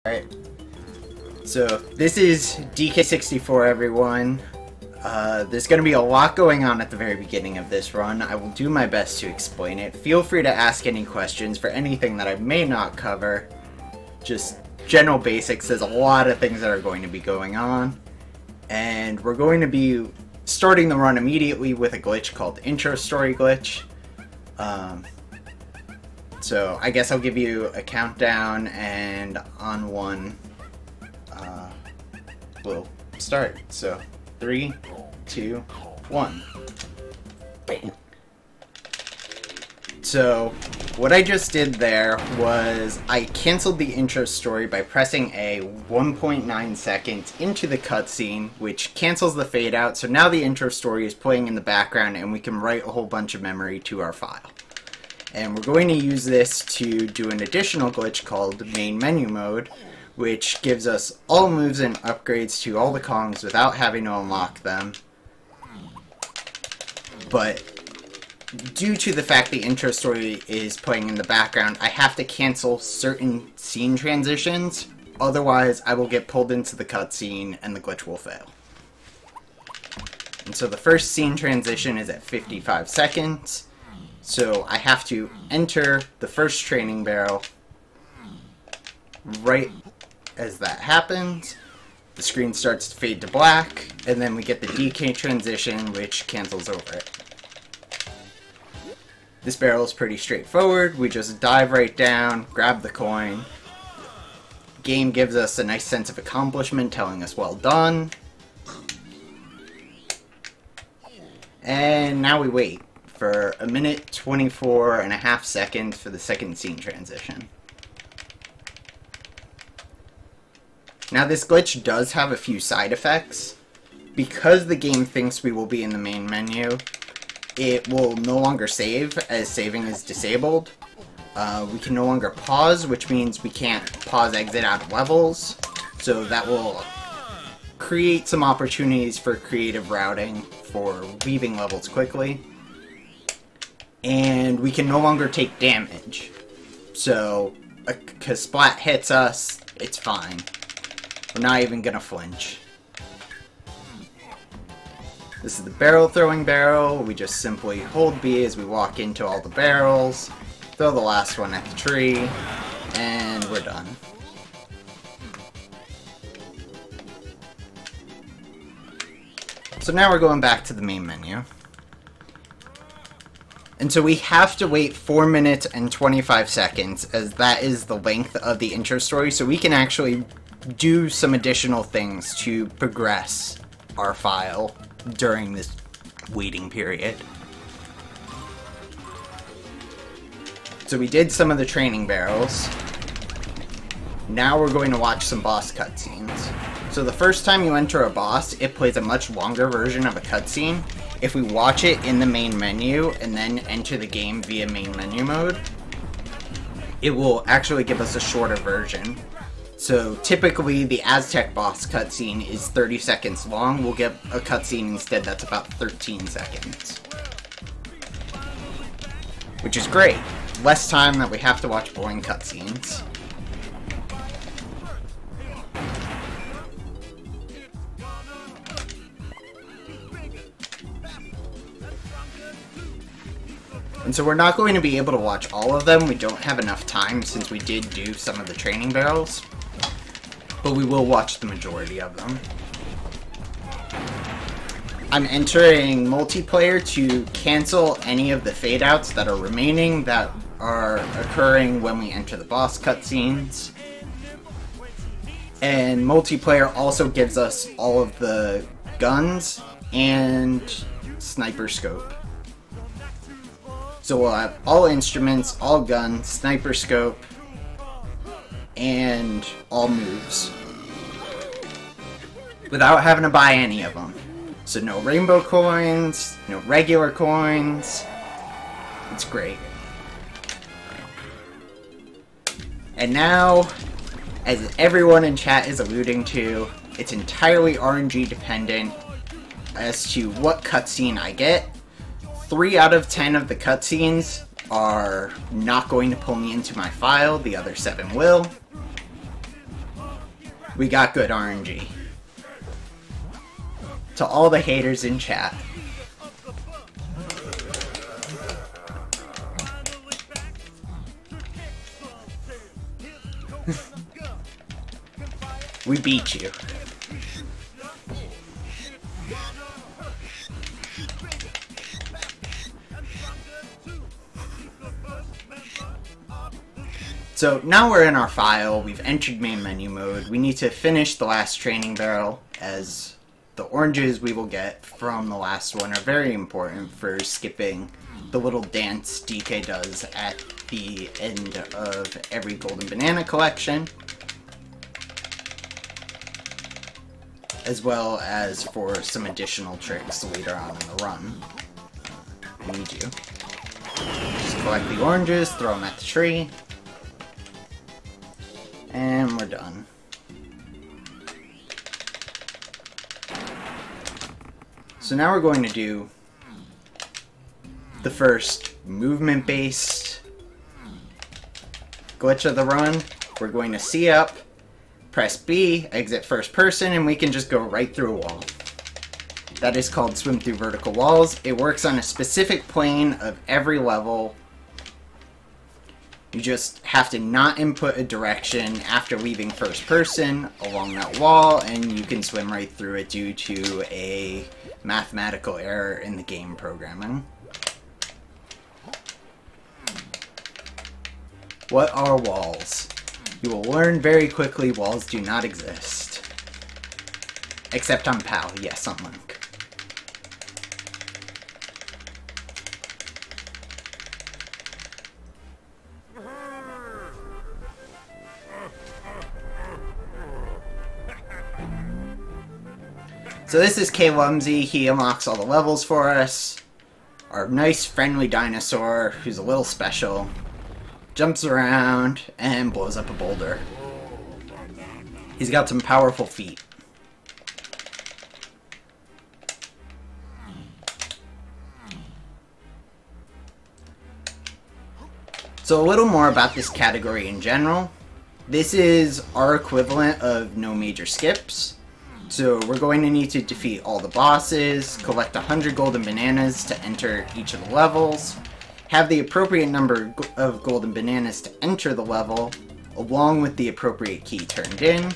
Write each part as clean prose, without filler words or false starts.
Alright, so this is DK64, everyone. There's going to be a lot going on at the very beginning of this run. I will do my best to explain it. Feel free to ask any questions for anything that I may not cover. Just general basics. There's a lot of things that are going to be going on. And we're going to be starting the run immediately with a glitch called Intro Story Glitch. So I guess I'll give you a countdown, and on one, we'll start. So 3, 2, 1. Bam. So what I just did there was I canceled the intro story by pressing A 1.9 seconds into the cutscene, which cancels the fade out. So now the intro story is playing in the background and we can write a whole bunch of memory to our file. And we're going to use this to do an additional glitch called main menu mode, which gives us all moves and upgrades to all the Kongs without having to unlock them. But due to the fact the intro story is playing in the background, I have to cancel certain scene transitions, otherwise I will get pulled into the cutscene and the glitch will fail. And so the first scene transition is at 55 seconds. So I have to enter the first training barrel. Right as that happens, the screen starts to fade to black, and then we get the DK transition, which cancels over it. This barrel is pretty straightforward. We just dive right down, grab the coin. Game gives us a nice sense of accomplishment, telling us well done. And now we wait for 1minute 24.5 seconds for the second scene transition. Now this glitch does have a few side effects. Because the game thinks we will be in the main menu, it will no longer save, as saving is disabled. We can no longer pause, which means we can't pause exit out of levels, so that will create some opportunities for creative routing for leaving levels quickly. And we can no longer take damage. So, a splat hits us, it's fine. We're not even gonna flinch. This is the barrel throwing barrel. We just simply hold B as we walk into all the barrels, throw the last one at the tree, and we're done. So now we're going back to the main menu. And so we have to wait 4 minutes and 25 seconds, as that is the length of the intro story, so we can actually do some additional things to progress our file during this waiting period. So we did some of the training barrels. Now we're going to watch some boss cutscenes. So the first time you enter a boss, it plays a much longer version of a cutscene. If we watch it in the main menu and then enter the game via main menu mode, it will actually give us a shorter version. So typically the Aztec boss cutscene is 30 seconds long. We'll get a cutscene instead that's about 13 seconds. Which is great. Less time that we have to watch boring cutscenes. And so we're not going to be able to watch all of them. We don't have enough time since we did do some of the training barrels. But we will watch the majority of them. I'm entering multiplayer to cancel any of the fade outs that are remaining that are occurring when we enter the boss cutscenes. And multiplayer also gives us all of the guns and sniper scope. So we'll have all instruments, all guns, sniper scope, and all moves. Without having to buy any of them. So no rainbow coins, no regular coins. It's great. And now, as everyone in chat is alluding to, it's entirely RNG dependent as to what cutscene I get. 3 out of 10 of the cutscenes are not going to pull me into my file, the other 7 will. We got good RNG. To all the haters in chat. We beat you. So now we're in our file, we've entered main menu mode. We need to finish the last training barrel, as the oranges we will get from the last one are very important for skipping the little dance DK does at the end of every golden banana collection, as well as for some additional tricks later on in the run. I need you. Just collect the oranges, throw them at the tree, and we're done. So now we're going to do the first movement-based glitch of the run. We're going to C up, press B, exit first person, and we can just go right through a wall. That is called swim through vertical walls. It works on a specific plane of every level. You just have to not input a direction after leaving first person along that wall, and you can swim right through it due to a mathematical error in the game programming. What are walls? You will learn very quickly walls do not exist. Except on PAL, yes, on Link. So this is K-Lumsy. He unlocks all the levels for us. Our nice friendly dinosaur, who's a little special, jumps around and blows up a boulder. He's got some powerful feet. So a little more about this category in general. This is our equivalent of no major skips. So we're going to need to defeat all the bosses, collect 100 golden bananas to enter each of the levels, have the appropriate number of golden bananas to enter the level, along with the appropriate key turned in.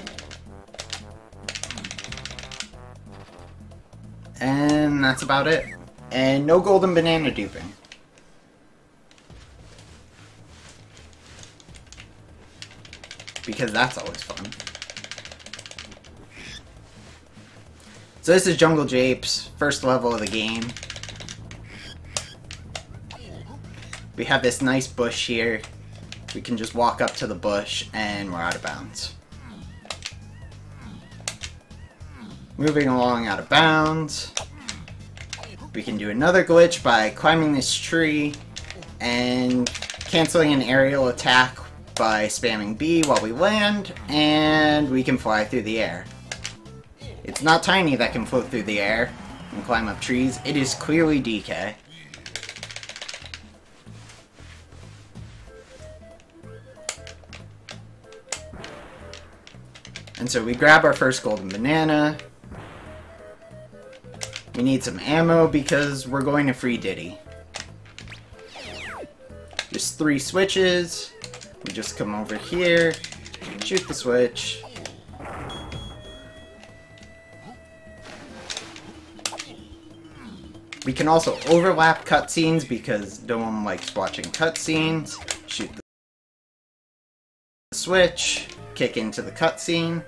And that's about it. And no golden banana duping. Because that's always fun. So this is Jungle Japes, first level of the game. We have this nice bush here. We can just walk up to the bush and we're out of bounds. Moving along out of bounds. We can do another glitch by climbing this tree and canceling an aerial attack by spamming B while we land, and we can fly through the air. It's not Tiny that can float through the air and climb up trees, it is clearly DK. And so we grab our first golden banana. We need some ammo because we're going to free Diddy. Just 3 switches. We just come over here, shoot the switch. We can also overlap cutscenes because no one likes watching cutscenes. Shoot the switch, kick into the cutscene.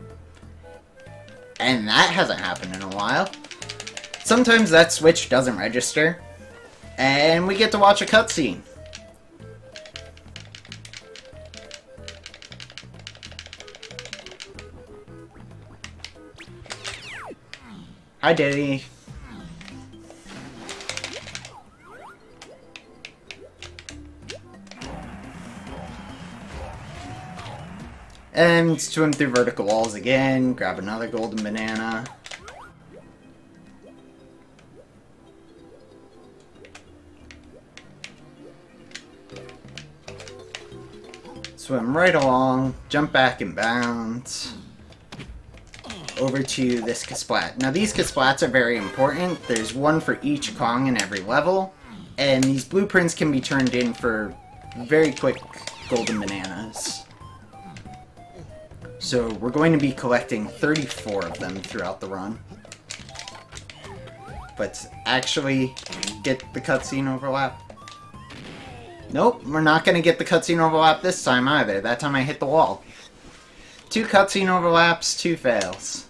And that hasn't happened in a while. Sometimes that switch doesn't register, and we get to watch a cutscene. Hi, Diddy. And swim through vertical walls again, grab another golden banana. Swim right along, jump back and bounce. over to this Kasplat. Now these Kasplats are very important. There's one for each Kong in every level, and these blueprints can be turned in for very quick golden bananas. So we're going to be collecting 34 of them throughout the run. But actually get the cutscene overlap. Nope, we're not going to get the cutscene overlap this time either. That time I hit the wall. 2 cutscene overlaps, 2 fails.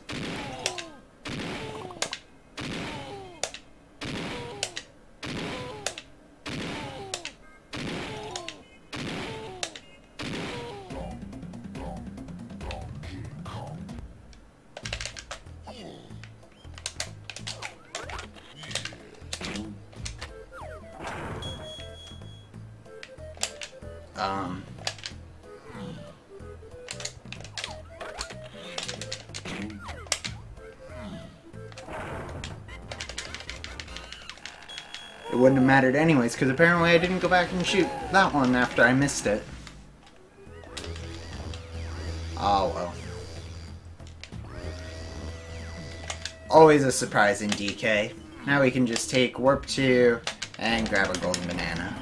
It wouldn't have mattered anyways, because apparently I didn't go back and shoot that one after I missed it. Oh well. Always a surprise in DK. Now we can just take Warp 2 and grab a golden banana.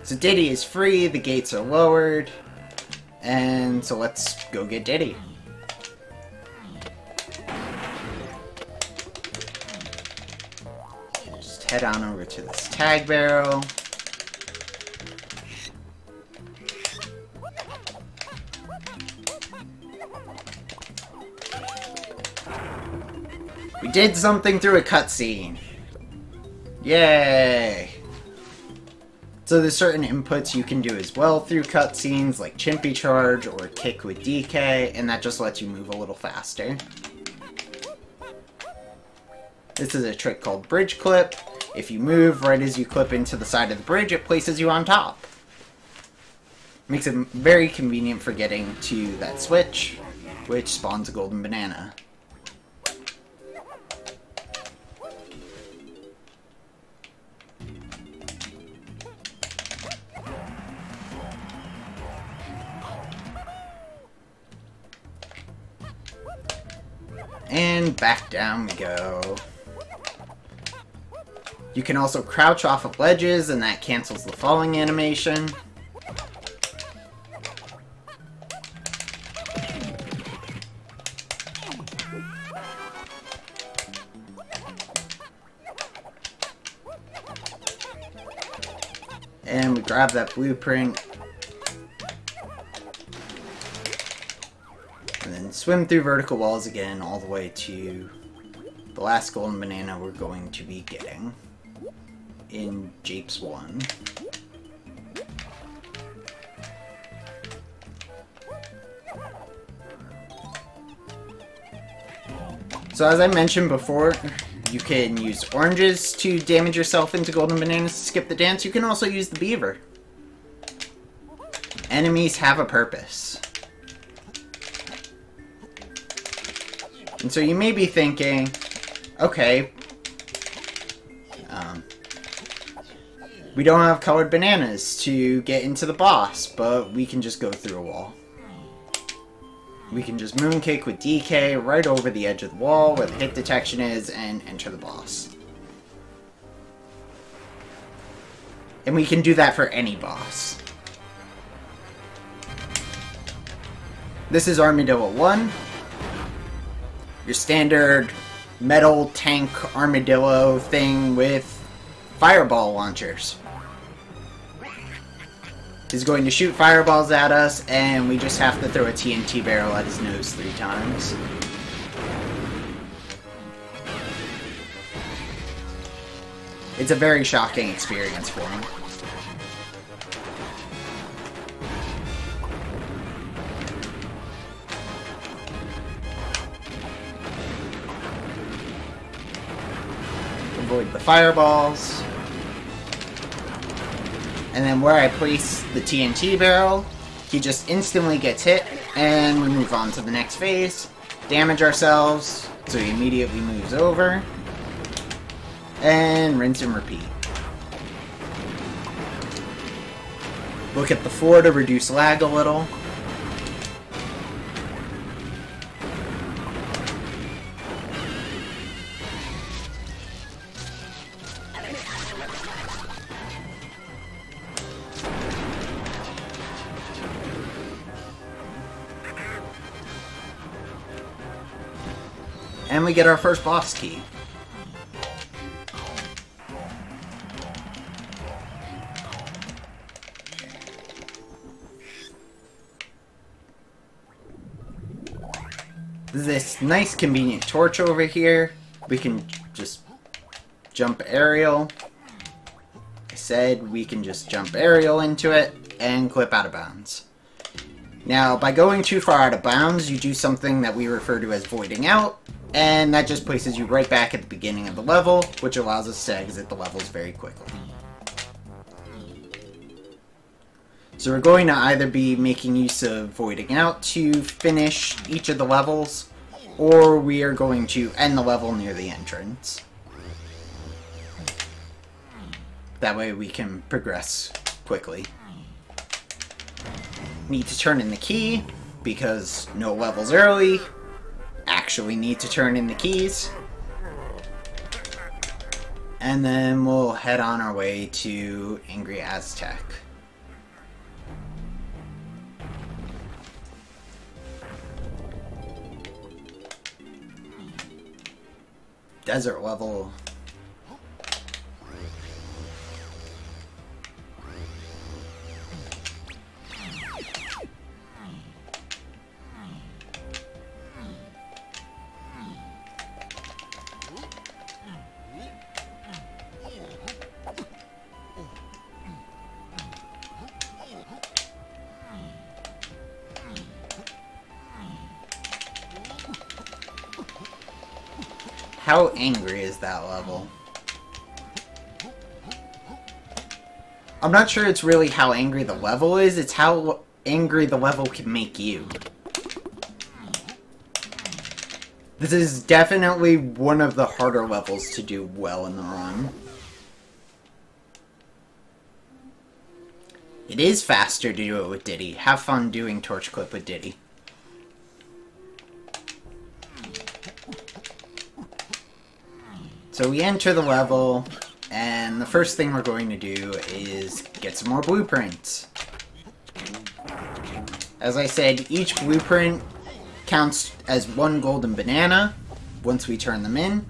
So Diddy is free, the gates are lowered, and so let's go get Diddy. Just head on over to this tag barrel. We did something through a cutscene. Yay! So there's certain inputs you can do as well through cutscenes, like Chimpy Charge or Kick with DK, and that just lets you move a little faster. This is a trick called Bridge Clip. If you move right as you clip into the side of the bridge, it places you on top. Makes it very convenient for getting to that switch, which spawns a golden banana. And back down we go. You can also crouch off of ledges, and that cancels the falling animation. And we grab that blueprint. And then swim through vertical walls again all the way to the last golden banana we're going to be getting in Japes 1. So as I mentioned before, you can use oranges to damage yourself into golden bananas to skip the dance. You can also use the beaver. Enemies have a purpose. And so you may be thinking, okay, we don't have colored bananas to get into the boss, but we can just go through a wall. We can just mooncake with DK right over the edge of the wall where the hit detection is and enter the boss. And we can do that for any boss. This is Armadillo 1. Your standard metal tank armadillo thing with fireball launchers. He's going to shoot fireballs at us, and we just have to throw a TNT barrel at his nose 3 times. It's a very shocking experience for him. Avoid the fireballs. And then where I place the TNT barrel, he just instantly gets hit, and we move on to the next phase. Damage ourselves, so he immediately moves over. And rinse and repeat. Look at the floor to reduce lag a little. And we get our first boss key. This nice convenient torch over here. We can just jump aerial. Like I said, we can just jump aerial into it and clip out of bounds. Now, by going too far out of bounds, you do something that we refer to as voiding out, and that just places you right back at the beginning of the level, which allows us to exit the levels very quickly. So we're going to either be making use of voiding out to finish each of the levels, or we are going to end the level near the entrance. That way we can progress quickly. Need to turn in the key, because no levels early actually need to turn in the keys. And then we'll head on our way to Angry Aztec. Desert level. How angry is that level? I'm not sure it's really how angry the level is, it's how angry the level can make you. This is definitely one of the harder levels to do well in the run. It is faster to do it with Diddy. Have fun doing Torch Clip with Diddy. So we enter the level, and the first thing we're going to do is get some more blueprints. As I said, each blueprint counts as one golden banana once we turn them in.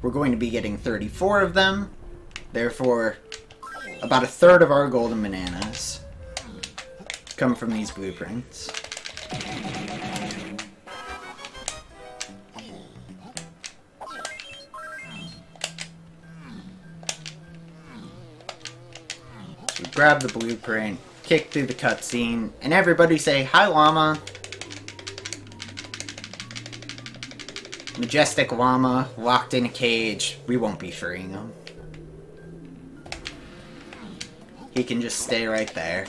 We're going to be getting 34 of them, therefore about a third of our golden bananas come from these blueprints. So we grab the blueprint, kick through the cutscene, and everybody say, "Hi, llama." Majestic llama, locked in a cage. We won't be freeing him. He can just stay right there.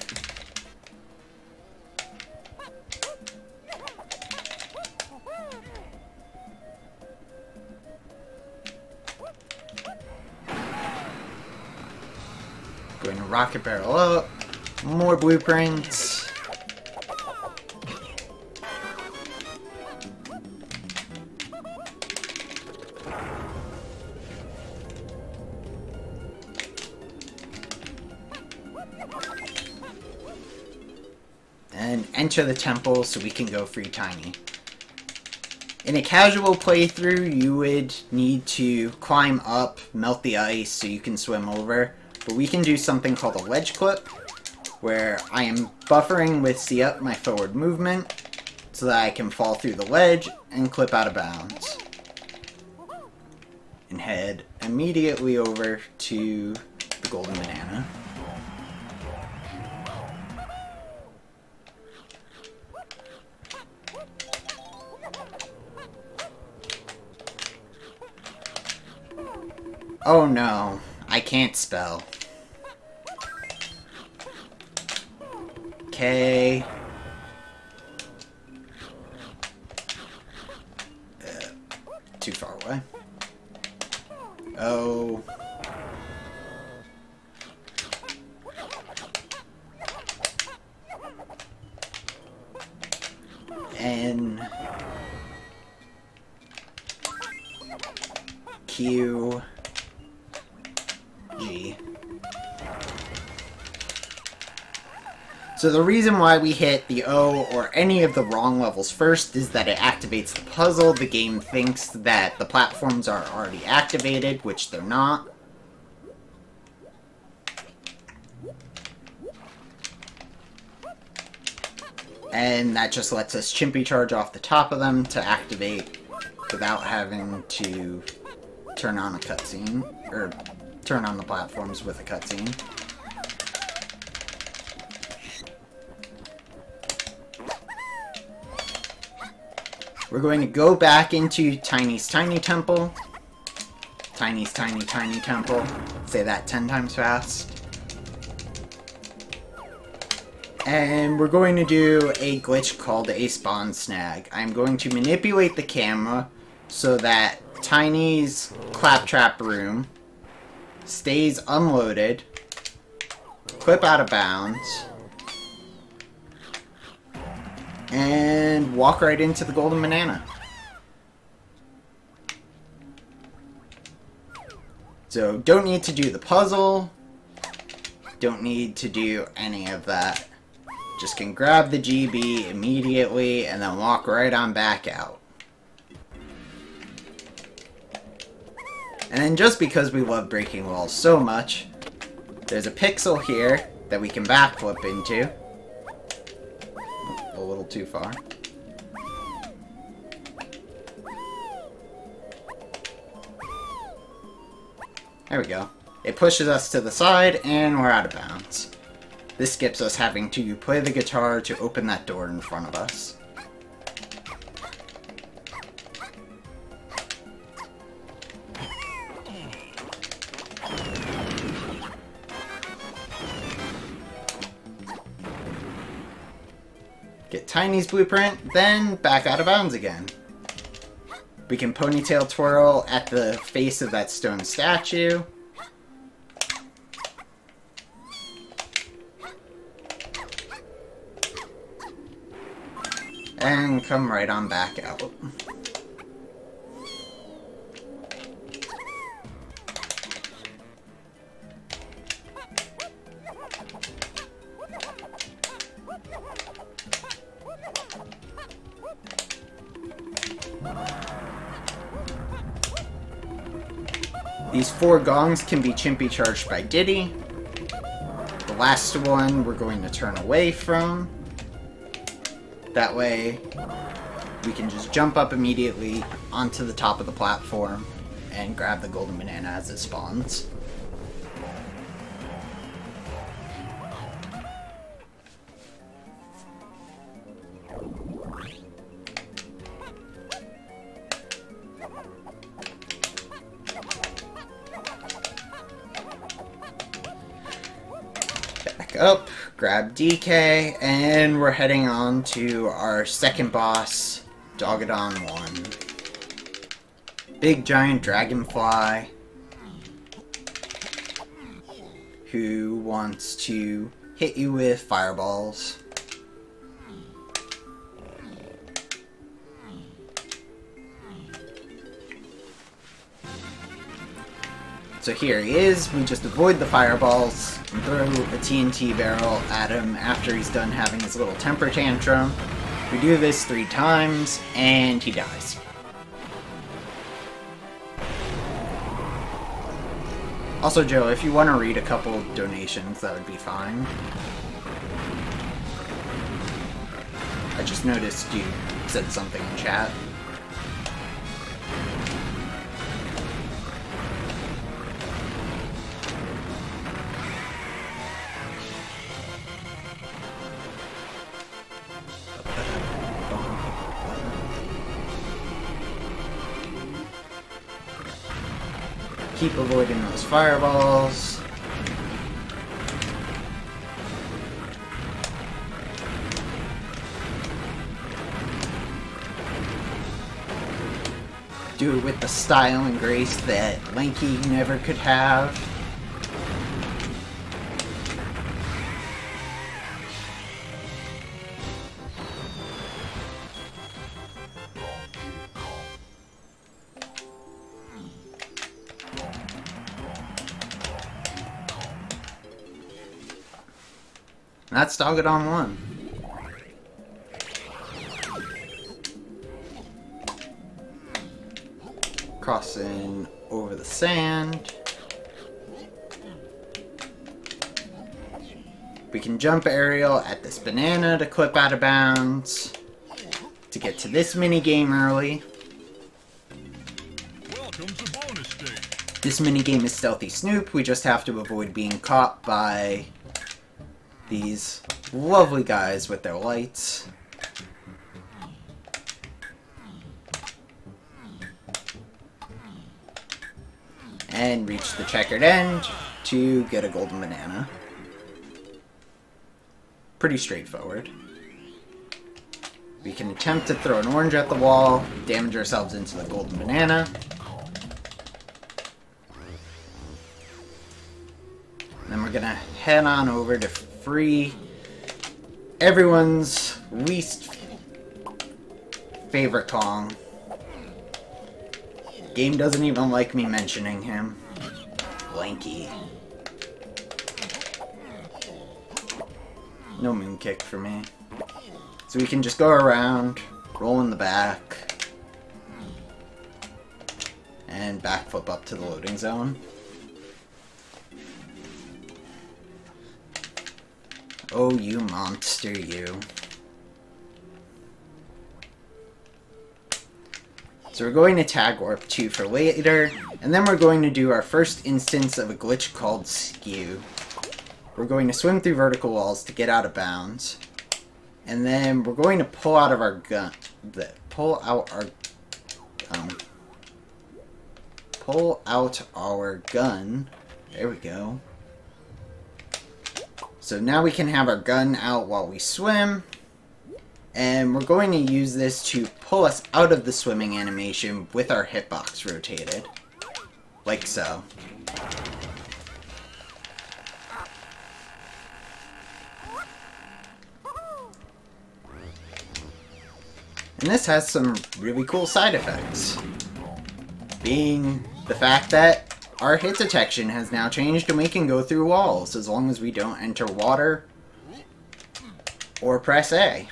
Going to rocket barrel up. More blueprints. And enter the temple so we can go free Tiny. In a casual playthrough, you would need to climb up, melt the ice so you can swim over. But we can do something called a ledge clip, where I am buffering with my forward movement so that I can fall through the ledge and clip out of bounds. And head immediately over to the golden banana. Oh no, I can't spell. Okay. Too far away. Oh. Q, G. So the reason why we hit the O or any of the wrong levels first is that it activates the puzzle. The game thinks that the platforms are already activated, which they're not. And that just lets us chimpy charge off the top of them to activate without having to turn on a cutscene, or turn on the platforms with a cutscene. We're going to go back into Tiny's Tiny Temple. Tiny's Tiny Tiny Temple. Say that 10 times fast. And we're going to do a glitch called a spawn snag. I'm going to manipulate the camera so that Tiny's claptrap room stays unloaded, clip out of bounds, and walk right into the golden banana. So don't need to do the puzzle, don't need to do any of that. Just can grab the GB immediately and then walk right on back out. And then just because we love breaking walls so much, there's a pixel here that we can backflip into. A little too far. There we go. It pushes us to the side and we're out of bounds. This skips us having to play the guitar to open that door in front of us. Get Tiny's blueprint, then back out of bounds again. We can ponytail twirl at the face of that stone statue. And come right on back out. These 4 gongs can be chimpy charged by Diddy. The last one we're going to turn away from. That way, we can just jump up immediately onto the top of the platform and grab the golden banana as it spawns. Back up. Grab DK, and we're heading on to our second boss, Dogadon 1. Big giant dragonfly who wants to hit you with fireballs. So here he is, we just avoid the fireballs and throw a TNT barrel at him after he's done having his little temper tantrum. We do this 3 times, and he dies. Also, Joe, if you want to read a couple donations, that would be fine. I just noticed you said something in chat. Keep avoiding those fireballs. Do it with the style and grace that Lanky never could have. That's Dogged on 1. Crossing over the sand. We can jump aerial at this banana to clip out of bounds. To get to this mini game early. Welcome to bonus stage. This mini game is Stealthy Snoop. We just have to avoid being caught by these lovely guys with their lights. And reach the checkered end to get a golden banana. Pretty straightforward. We can attempt to throw an orange at the wall, damage ourselves into the golden banana. Then we're gonna head on over to free everyone's least favorite Kong. Game doesn't even like me mentioning him. Lanky. No moon kick for me. So we can just go around, roll in the back, and backflip up to the loading zone. Oh, you monster, you. So we're going to tag warp 2 for later, and then we're going to do our first instance of a glitch called skew. We're going to swim through vertical walls to get out of bounds, and then we're going to pull out our gun. Pull out our gun. There we go. So now we can have our gun out while we swim. And we're going to use this to pull us out of the swimming animation with our hitbox rotated. Like so. And this has some really cool side effects. Being the fact that our hit detection has now changed and we can go through walls as long as we don't enter water or press A.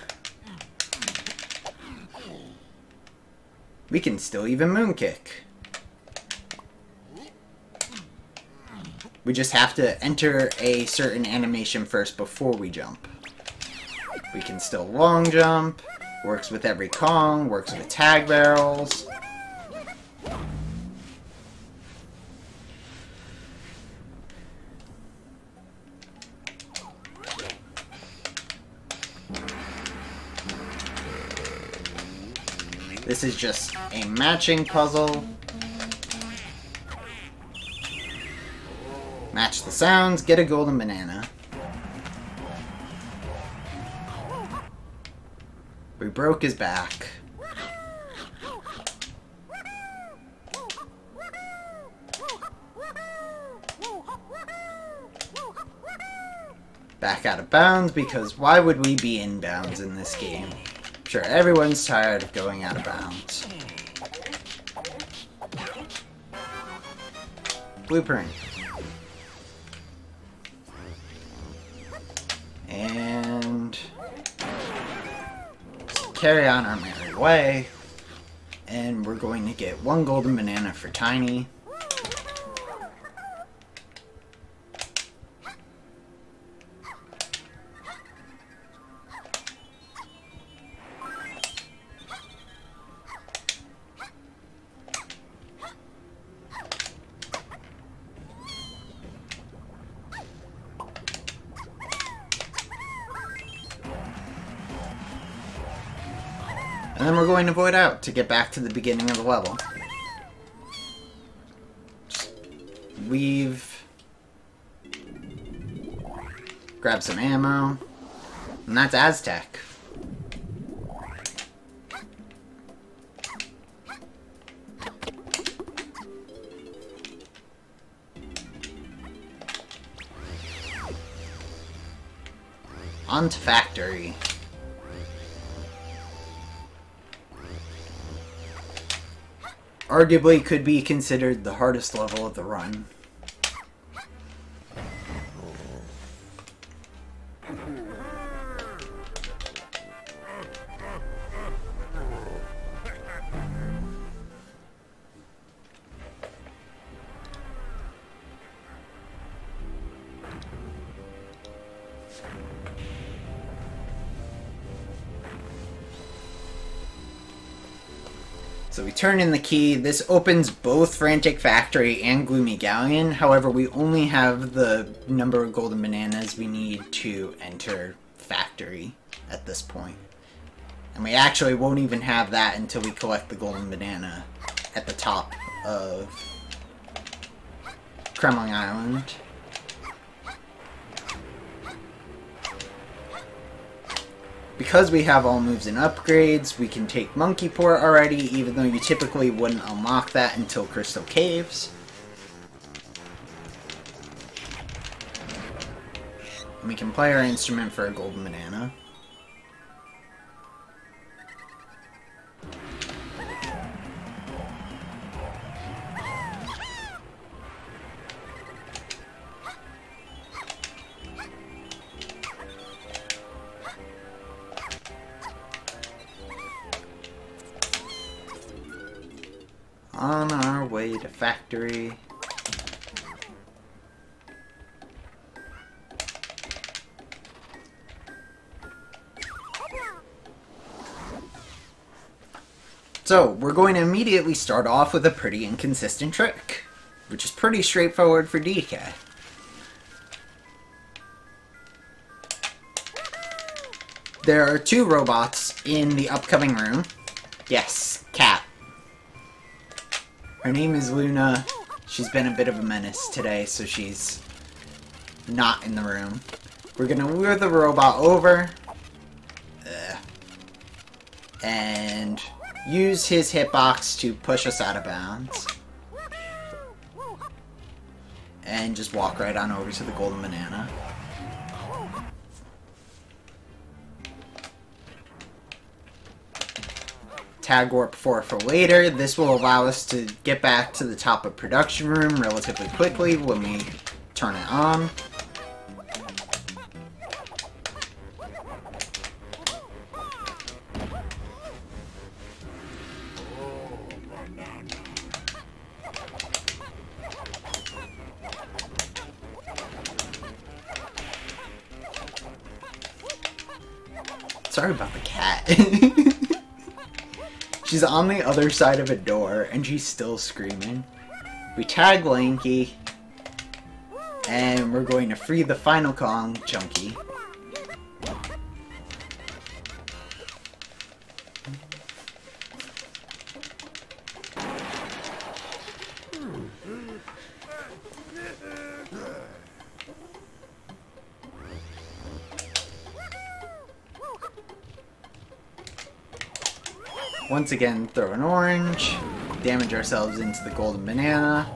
We can still even moonkick. We just have to enter a certain animation first before we jump. We can still long jump. Works with every Kong, works with tag barrels. This is just a matching puzzle. Match the sounds, get a golden banana. We broke his back. Back out of bounds, because why would we be in bounds in this game? I'm sure everyone's tired of going out of bounds. Blueprint. And carry on our merry way. And we're going to get one golden banana for Tiny. And then we're going to void out to get back to the beginning of the level. Leave. Grab some ammo. And that's Aztec. On to Factory. Arguably could be considered the hardest level of the run. So we turn in the key. This opens both Frantic Factory and Gloomy Galleon. However, we only have the number of golden bananas we need to enter Factory at this point. And we actually won't even have that until we collect the golden banana at the top of Kremling Island. Because we have all moves and upgrades, we can take Monkey Port already, even though you typically wouldn't unlock that until Crystal Caves. And we can play our instrument for a golden banana. On our way to Factory. So, we're going to immediately start off with a pretty inconsistent trick, which is pretty straightforward for DK. There are two robots in the upcoming room. Yes, cat. Her name is Luna. She's been a bit of a menace today, so she's not in the room. We're gonna lure the robot over and use his hitbox to push us out of bounds. And just walk right on over to the golden banana. Tag Warp 4 for later. This will allow us to get back to the top of production room relatively quickly when we turn it on. Sorry about the cat. She's on the other side of a door, and she's still screaming. We tag Lanky, and we're going to free the final Kong, Chunky. Once again, throw an orange, damage ourselves into the golden banana.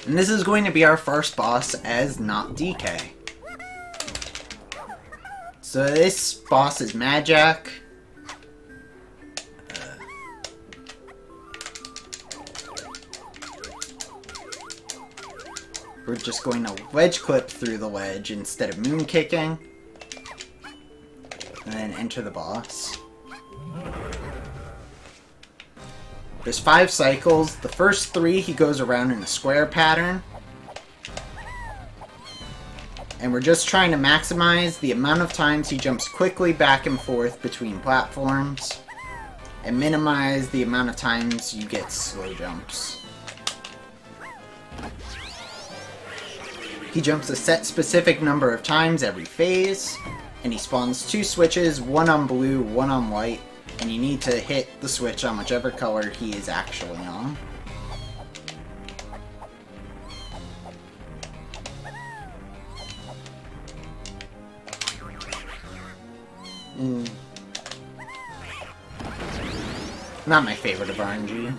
And this is going to be our first boss as not DK. So this boss is Majak. We're just going to wedge clip through the ledge instead of moon kicking. And then enter the boss. There's 5 cycles. The first 3 he goes around in a square pattern. And we're just trying to maximize the amount of times he jumps quickly back and forth between platforms. And minimize the amount of times you get slow jumps. He jumps a set specific number of times every phase. And he spawns 2 switches, one on blue, one on white. And you need to hit the switch on whichever color he is actually on. Not my favorite of RNG.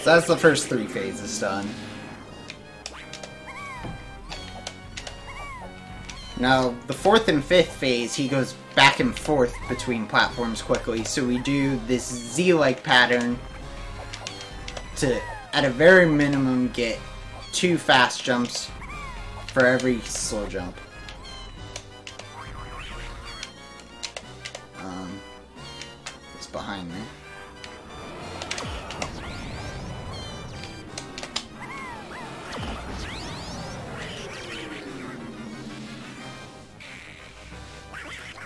So that's the first 3 phases done. Now, the 4th and 5th phase, he goes back and forth between platforms quickly, so we do this Z-like pattern to, at a very minimum, get 2 fast jumps for every slow jump. It's behind me.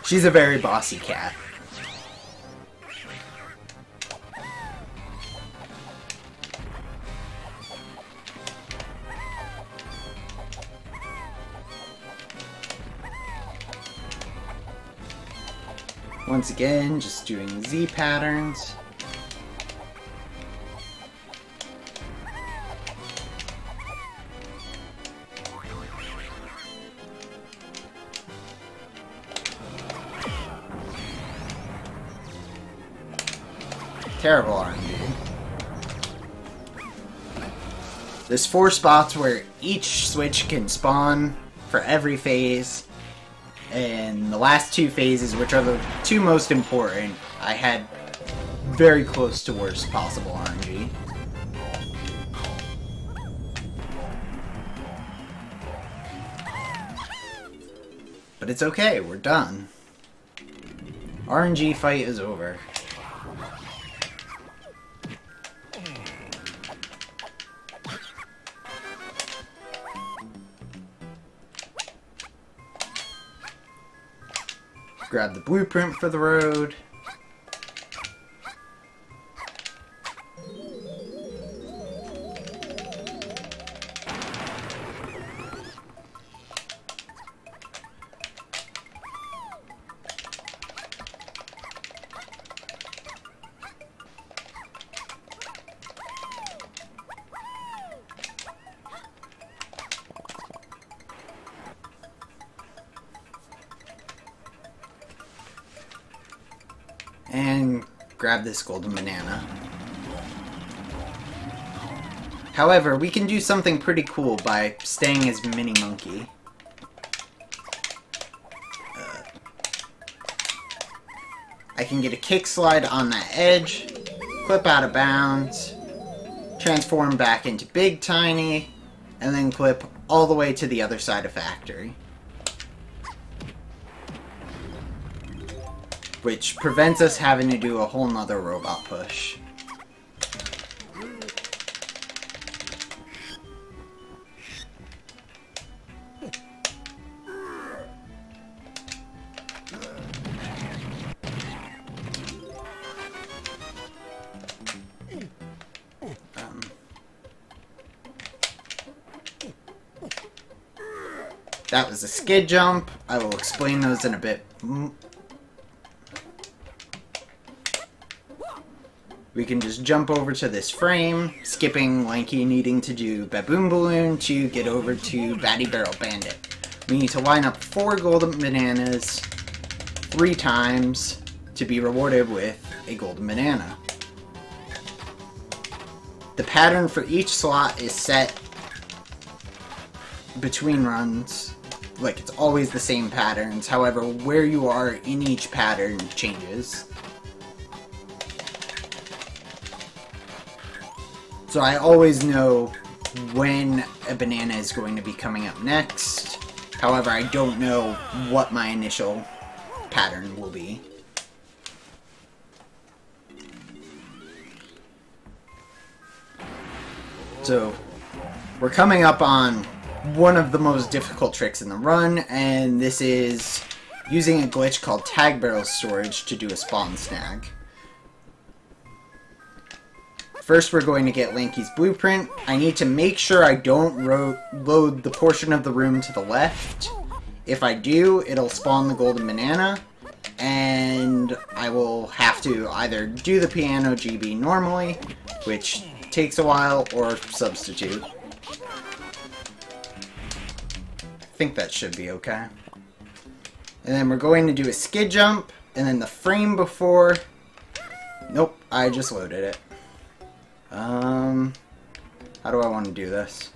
She's a very bossy cat. Once again, just doing Z patterns. Terrible RNG. There's 4 spots where each switch can spawn for every phase, and the last 2 phases, which are the 2 most important, I had very close to worst possible RNG. But it's okay, we're done. RNG fight is over. Grab the blueprint for the road. And grab this golden banana. However, we can do something pretty cool by staying as Mini Monkey. I can get a kick slide on that edge, clip out of bounds, transform back into Big Tiny, and then clip all the way to the other side of Factory. Which prevents us having to do a whole nother robot push. That was a skid jump. I will explain those in a bit. We can just jump over to this frame, skipping Lanky needing to do Baboon Balloon to get over to Batty Barrel Bandit. We need to line up 4 golden bananas 3 times to be rewarded with a golden banana. The pattern for each slot is set between runs. Like, it's always the same patterns. However, where you are in each pattern changes. So I always know when a banana is going to be coming up next. However, I don't know what my initial pattern will be. So, we're coming up on one of the most difficult tricks in the run, and this is using a glitch called Tag Barrel Storage to do a spawn snag. First, we're going to get Lanky's blueprint. I need to make sure I don't load the portion of the room to the left. If I do, it'll spawn the golden banana, and I will have to either do the piano GB normally, which takes a while, or substitute. I think that should be okay. And then we're going to do a skid jump, and then the frame before... Nope, I just loaded it. How do I want to do this?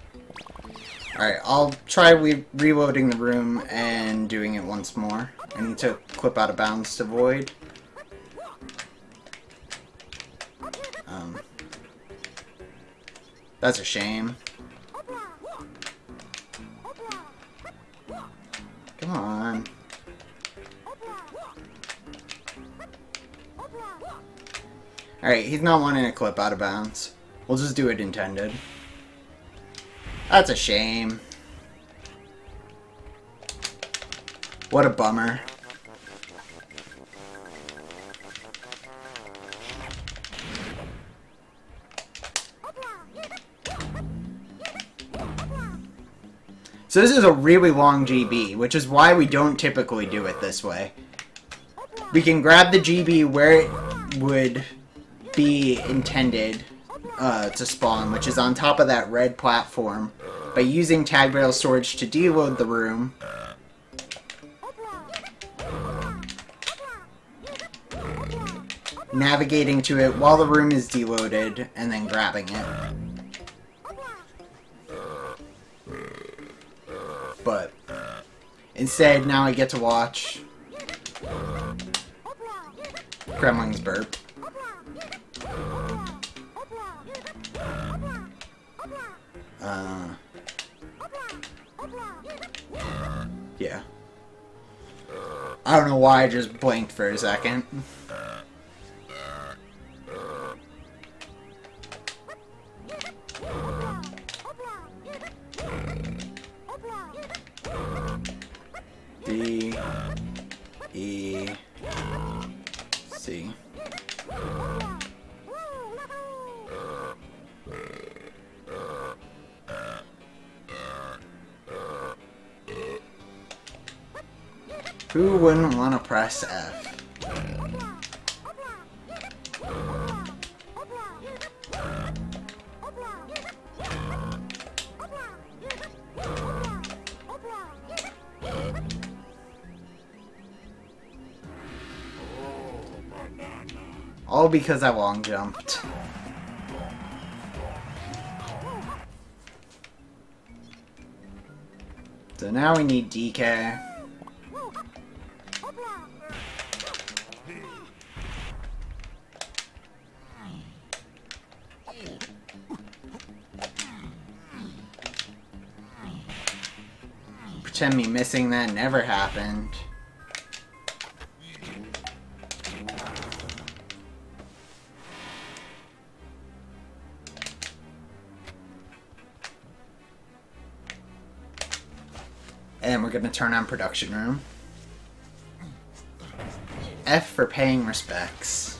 Alright, I'll try reloading the room and doing it once more. I need to clip out of bounds to void. That's a shame. Come on. Alright, he's not wanting to clip out of bounds. We'll just do it intended. That's a shame. What a bummer. So this is a really long GB, which is why we don't typically do it this way. We can grab the GB where it would be intended to spawn, which is on top of that red platform, by using tag barrel storage to deload the room. Navigating to it while the room is deloaded, and then grabbing it. But instead, now I get to watch Gremlins burp. Yeah. I don't know why I just blinked for a second. D, E, C. Who wouldn't want to press F? All because I long jumped. So now we need DK. Pretend me missing that never happened. And we're gonna turn on production room. F for paying respects.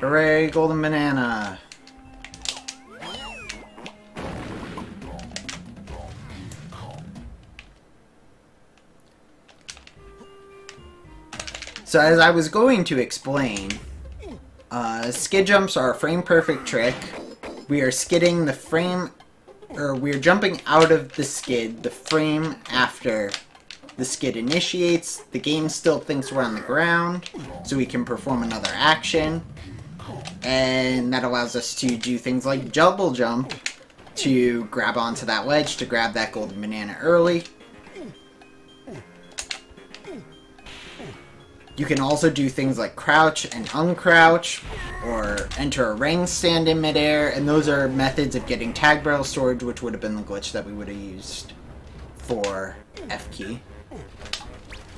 Hooray, golden banana! So as I was going to explain, skid jumps are a frame perfect trick. We are skidding the frame, or we're jumping out of the skid the frame after the skid initiates. The game still thinks we're on the ground, so we can perform another action. And that allows us to do things like double jump to grab onto that ledge to grab that golden banana early. You can also do things like crouch and uncrouch, or enter a ring stand in midair, and those are methods of getting tag barrel storage, which would have been the glitch that we would have used for F key,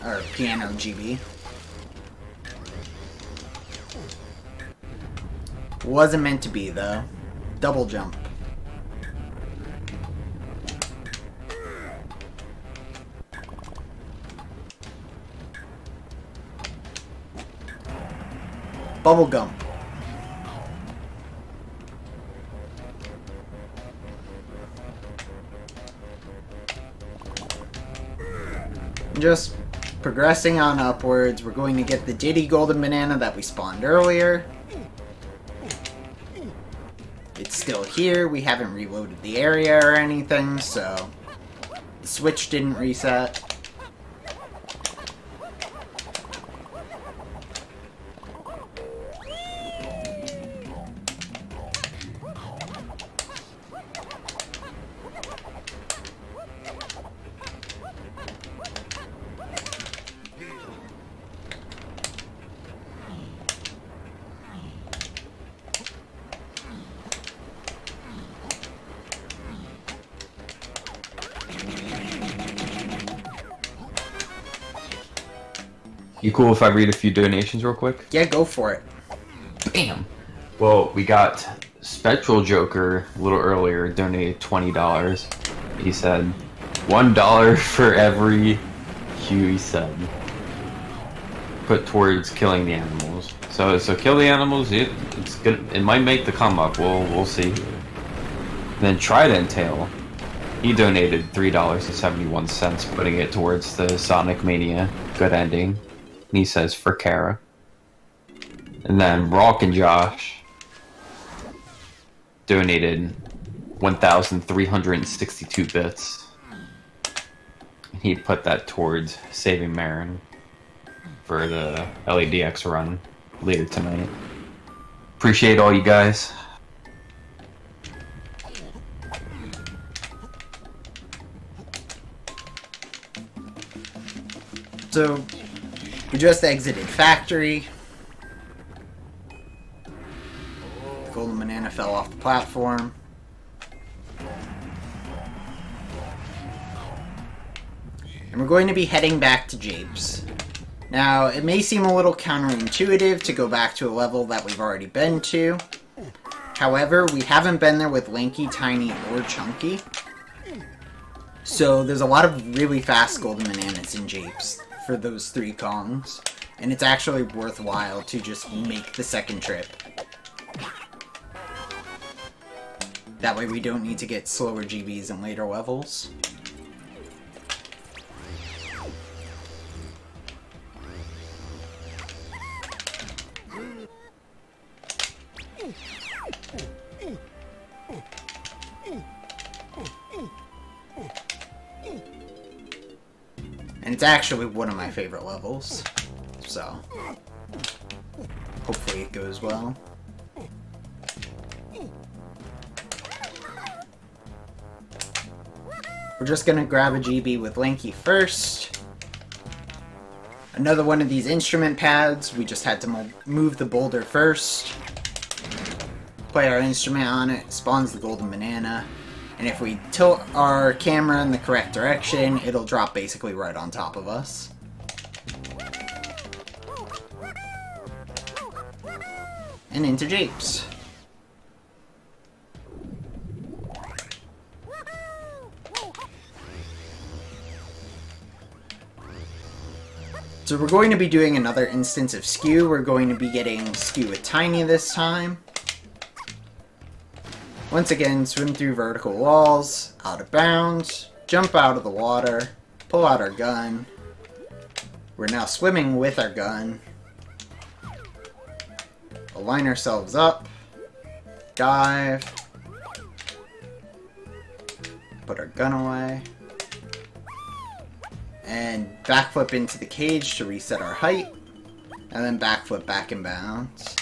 or piano GB. Wasn't meant to be, though. Double jump. Bubble gum. Just progressing on upwards, we're going to get the Diddy golden banana that we spawned earlier. It's still here, we haven't reloaded the area or anything, so the switch didn't reset. You cool if I read a few donations real quick? Yeah, go for it. Bam! Well, we got Spectral Joker a little earlier, donated $20. He said, $1 for every Q, he said. Put towards killing the animals. So kill the animals, it's good. It might make the come up, we'll see. Then Trident Tail. He donated $3.71, putting it towards the Sonic Mania good ending. And he says, for Kara. And then Rockin' Josh donated 1,362 bits. He put that towards saving Marin for the LADX run later tonight. Appreciate all you guys. So, we just exited factory. Golden banana fell off the platform. And we're going to be heading back to Japes. Now, it may seem a little counterintuitive to go back to a level that we've already been to. However, we haven't been there with Lanky, Tiny, or Chunky. So there's a lot of really fast golden bananas in Japes for those 3 Kongs. And it's actually worthwhile to just make the second trip. That way we don't need to get slower GBs in later levels. And it's actually one of my favorite levels, so hopefully it goes well. We're just gonna grab a GB with Lanky first. Another one of these instrument pads, we just had to move the boulder first. Play our instrument on it, spawns the golden banana. And if we tilt our camera in the correct direction, it'll drop basically right on top of us. And into Japes. So we're going to be doing another instance of Skew. We're going to be getting Skew with Tiny this time. Once again, swim through vertical walls, out of bounds, jump out of the water, pull out our gun. We're now swimming with our gun. Align ourselves up, dive, put our gun away, and backflip into the cage to reset our height, and then backflip back in bounds.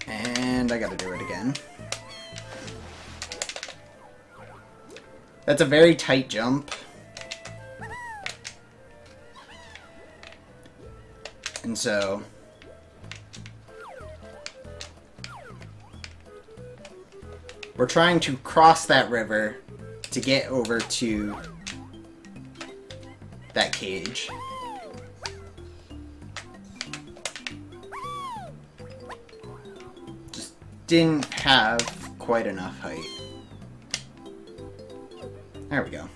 And I gotta do it again. That's a very tight jump. And so we're trying to cross that river to get over to that cage. Just didn't have quite enough height. There we go.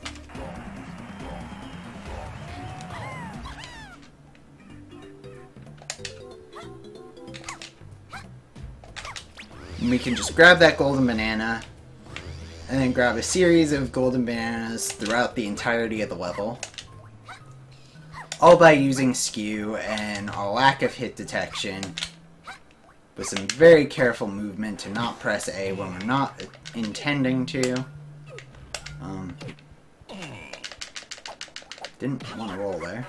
And we can just grab that golden banana and then grab a series of golden bananas throughout the entirety of the level. All by using skew and a lack of hit detection, with some very careful movement to not press A when we're not intending to. Didn't want to roll there.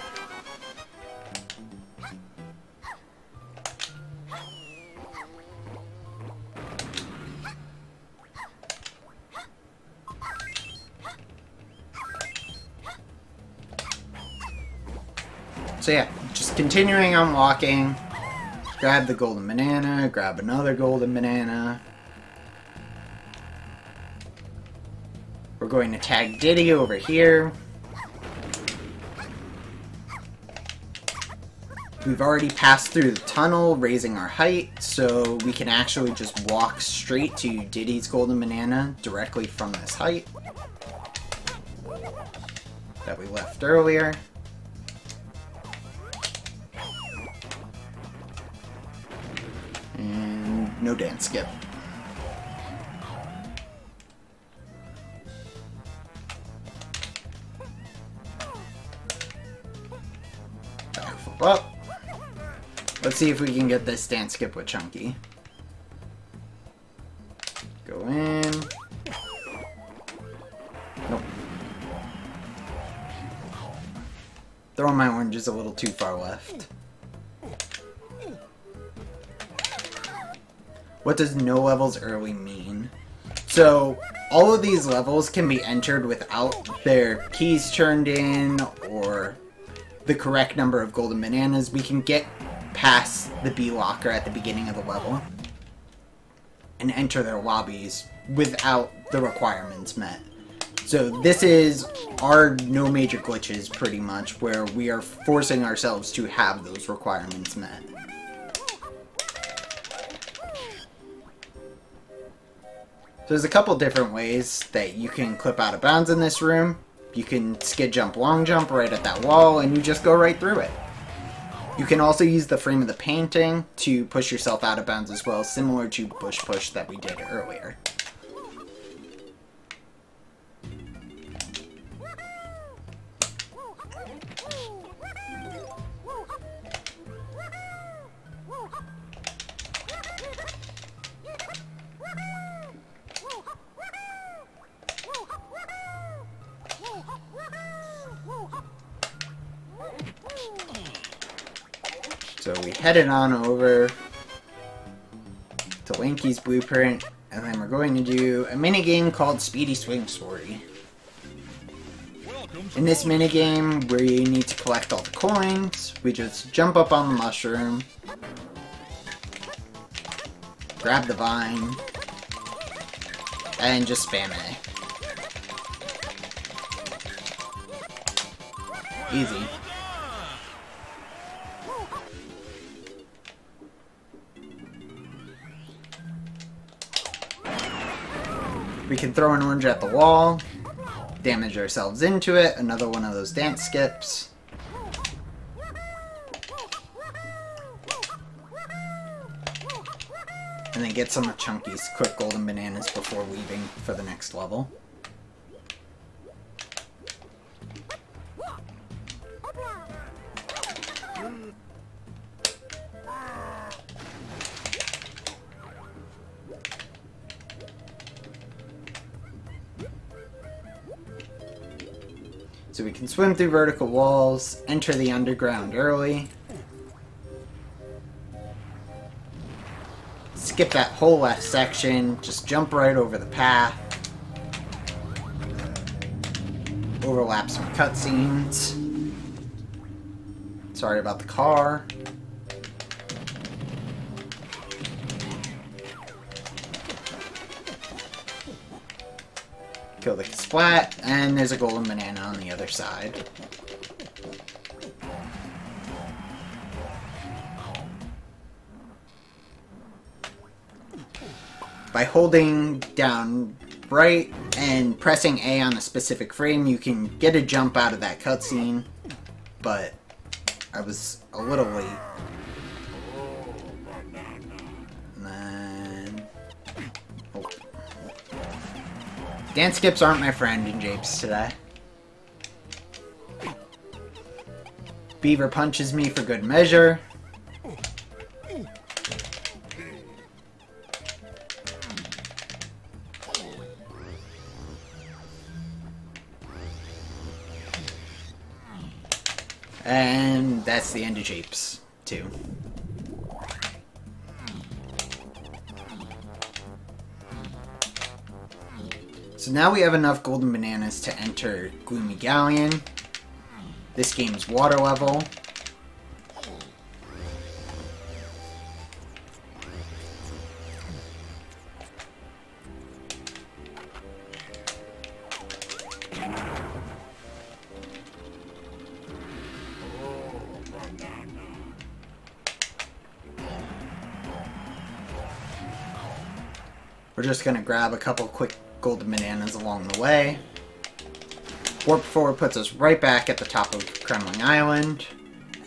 So yeah, just continuing on walking. Grab the golden banana, grab another golden banana. We're going to tag Diddy over here. We've already passed through the tunnel, raising our height, so we can actually just walk straight to Diddy's golden banana directly from this height that we left earlier. And no dance skip. Back flip up. Let's see if we can get this dance skip with Chunky. Go in. Nope. Throwing my oranges a little too far left. What does no levels early mean? So, all of these levels can be entered without their keys turned in or the correct number of golden bananas. We can get past the B locker at the beginning of the level and enter their lobbies without the requirements met. So this is our no major glitches pretty much, where we are forcing ourselves to have those requirements met. So there's a couple different ways that you can clip out of bounds in this room. You can skid jump, long jump right at that wall, and you just go right through it. You can also use the frame of the painting to push yourself out of bounds as well, similar to bush push that we did earlier. So we headed on over to Lanky's Blueprint, and then we're going to do a minigame called Speedy Swing Story. In this minigame, where you need to collect all the coins, we just jump up on the mushroom, grab the vine, and just spam A. Easy. We can throw an orange at the wall, damage ourselves into it, another one of those dance skips. And then get some of Chunky's quick golden bananas before leaving for the next level. So we can swim through vertical walls, enter the underground early, skip that whole left section, just jump right over the path, overlap some cutscenes. Sorry about the car. Kill the splat, and there's a golden banana on the other side. By holding down right and pressing A on a specific frame, you can get a jump out of that cutscene, but I was a little late. And then... Oh. Dance skips aren't my friend in Japes today. Beaver punches me for good measure. And that's the end of Japes 2. So now we have enough golden bananas to enter Gloomy Galleon. This game's water level. We're just gonna grab a couple quick golden bananas along the way. Warp 4 puts us right back at the top of Kremling Island,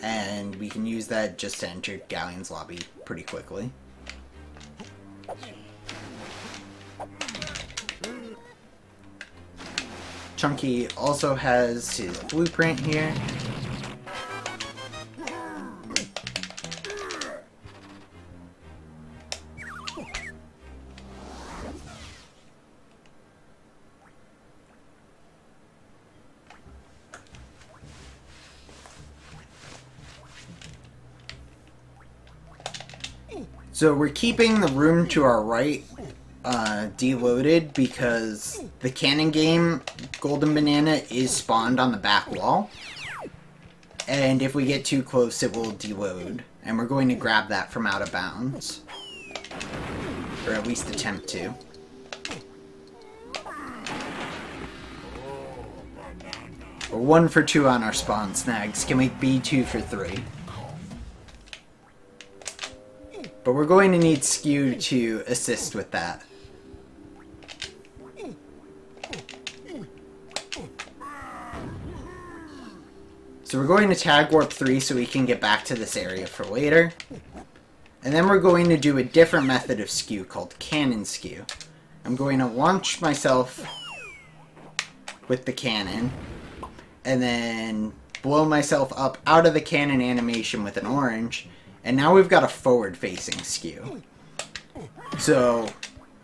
and we can use that just to enter Galleon's lobby pretty quickly. Chunky also has his blueprint here. So we're keeping the room to our right deloaded because the cannon game golden banana is spawned on the back wall. And if we get too close, it will deload. And we're going to grab that from out of bounds. Or at least attempt to. We're 1 for 2 on our spawn snags. Can we be 2 for 3? But we're going to need Skew to assist with that. So we're going to tag warp 3 so we can get back to this area for later. And then we're going to do a different method of skew called cannon skew. I'm going to launch myself with the cannon and then blow myself up out of the cannon animation with an orange. And now we've got a forward-facing skew. So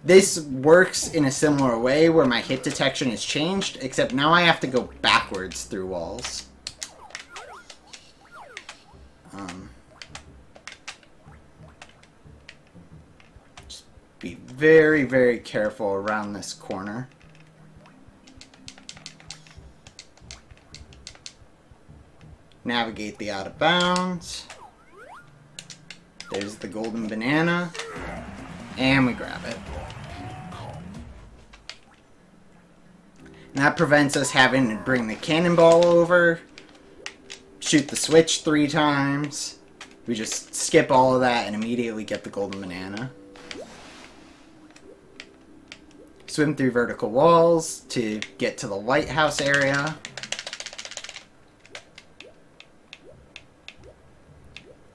this works in a similar way where my hit detection is changed, except now I have to go backwards through walls. Just be very, very careful around this corner. Navigate the out of bounds. There's the golden banana, and we grab it. And that prevents us having to bring the cannonball over, shoot the switch 3 times. We just skip all of that and immediately get the golden banana. Swim through vertical walls to get to the lighthouse area.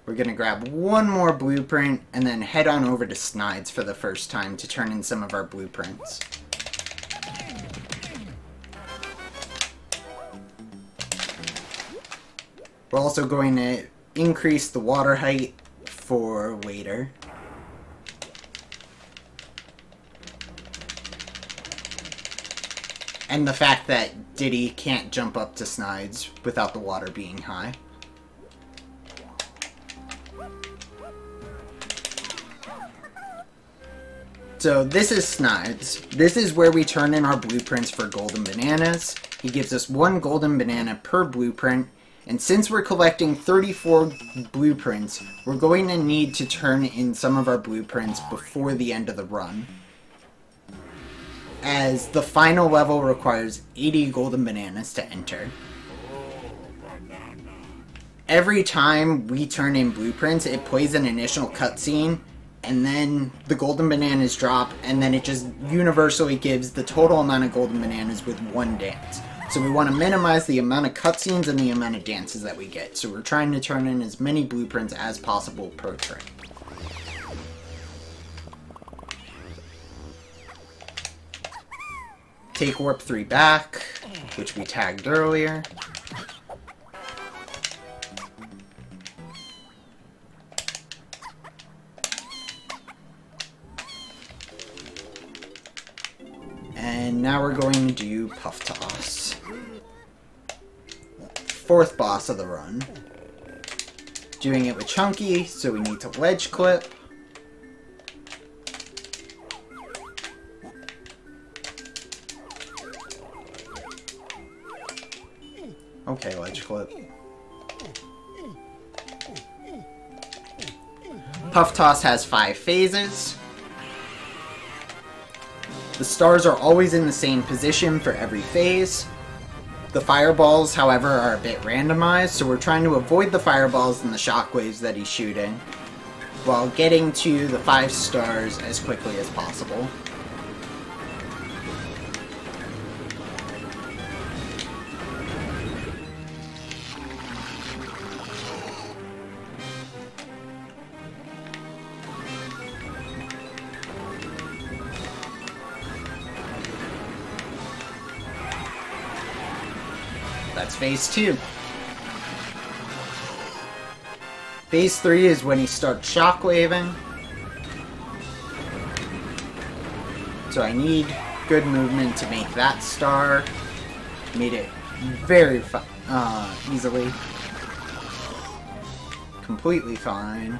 We're going to grab one more blueprint and then head on over to Snides for the first time to turn in some of our blueprints. We're also going to increase the water height for later. And the fact that Diddy can't jump up to Snides without the water being high. So this is Snides. This is where we turn in our blueprints for golden bananas. He gives us 1 golden banana per blueprint. And since we're collecting 34 blueprints, we're going to need to turn in some of our blueprints before the end of the run, as the final level requires 80 golden bananas to enter. Every time we turn in blueprints, it plays an initial cutscene, and then the golden bananas drop, and then it just universally gives the total amount of golden bananas with 1 dance. So we want to minimize the amount of cutscenes and the amount of dances that we get. So we're trying to turn in as many blueprints as possible per turn. Take Warp 3 back, which we tagged earlier. And now we're going to do Puff Toss. Fourth boss of the run. Doing it with Chunky, so we need to ledge clip. Okay, ledge clip. Puff Toss has 5 phases. The stars are always in the same position for every phase. The fireballs, however, are a bit randomized, so we're trying to avoid the fireballs and the shockwaves that he's shooting, while getting to the 5 stars as quickly as possible. That's phase 2. Phase 3 is when he starts shockwaving. So I need good movement to make that star. Made it very easily. Completely fine.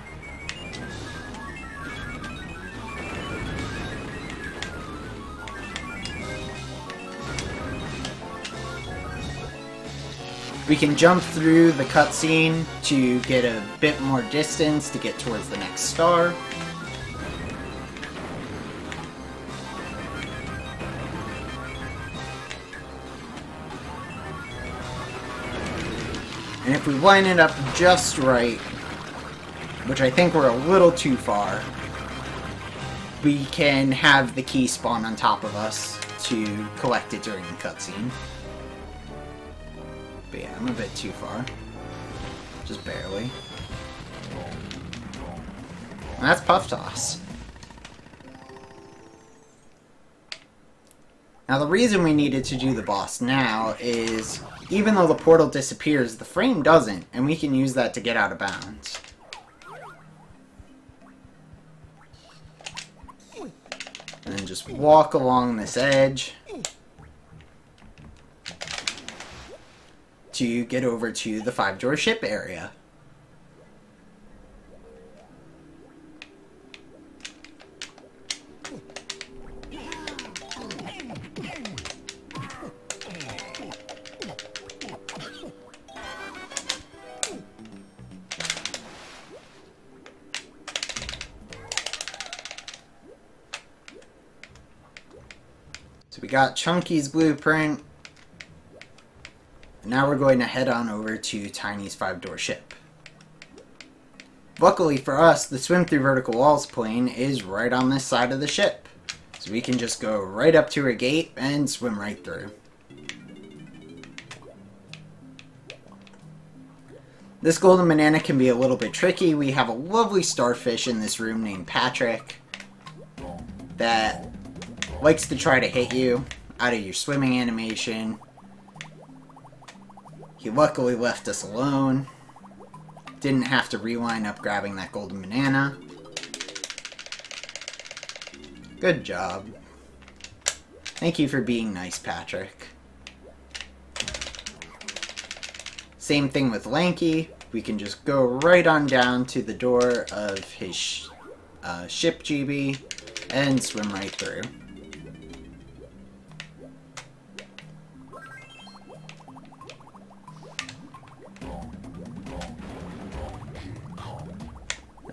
We can jump through the cutscene to get a bit more distance to get towards the next star. And if we line it up just right, which I think we're a little too far, we can have the key spawn on top of us to collect it during the cutscene. But yeah, I'm a bit too far. Just barely. And that's Puff Toss. Now the reason we needed to do the boss now is, even though the portal disappears, the frame doesn't, and we can use that to get out of bounds. And then just walk along this edge to get over to the 5-door ship area. So we got Chunky's blueprint. Now we're going to head on over to Tiny's 5-door ship. Luckily for us, the swim through vertical walls plane is right on this side of the ship. So we can just go right up to her gate and swim right through. This golden banana can be a little bit tricky. We have a lovely starfish in this room named Patrick that likes to try to hit you out of your swimming animation. He luckily left us alone. Didn't have to reline up grabbing that golden banana. Good job. Thank you for being nice, Patrick. Same thing with Lanky. We can just go right on down to the door of his ship GB and swim right through.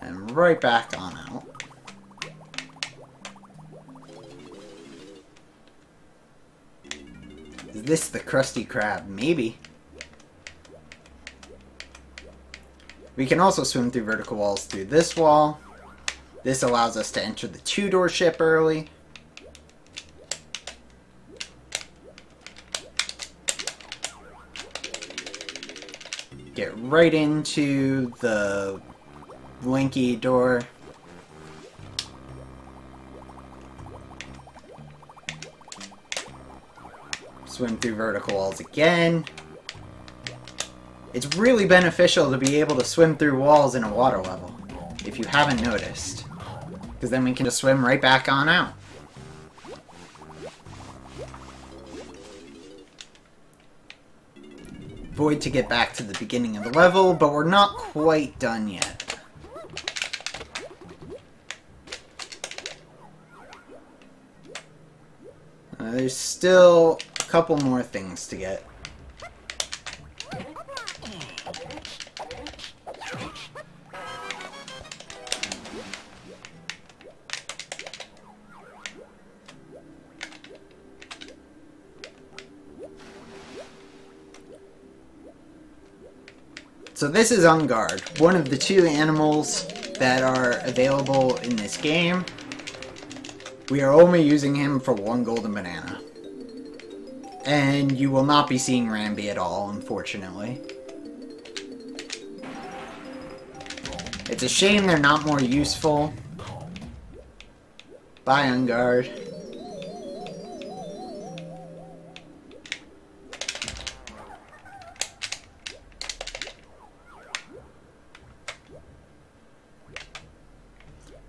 And right back on out. Is this the Krusty Krab? Maybe. We can also swim through vertical walls through this wall. This allows us to enter the 2-door ship early. Get right into the Linky door. Swim through vertical walls again. It's really beneficial to be able to swim through walls in a water level, if you haven't noticed. Because then we can just swim right back on out. Void to get back to the beginning of the level, but we're not quite done yet. There's still a couple more things to get. So this is Ungard, one of the 2 animals that are available in this game. We are only using him for 1 golden banana. And you will not be seeing Rambi at all, unfortunately. It's a shame they're not more useful. Bye, Ungard.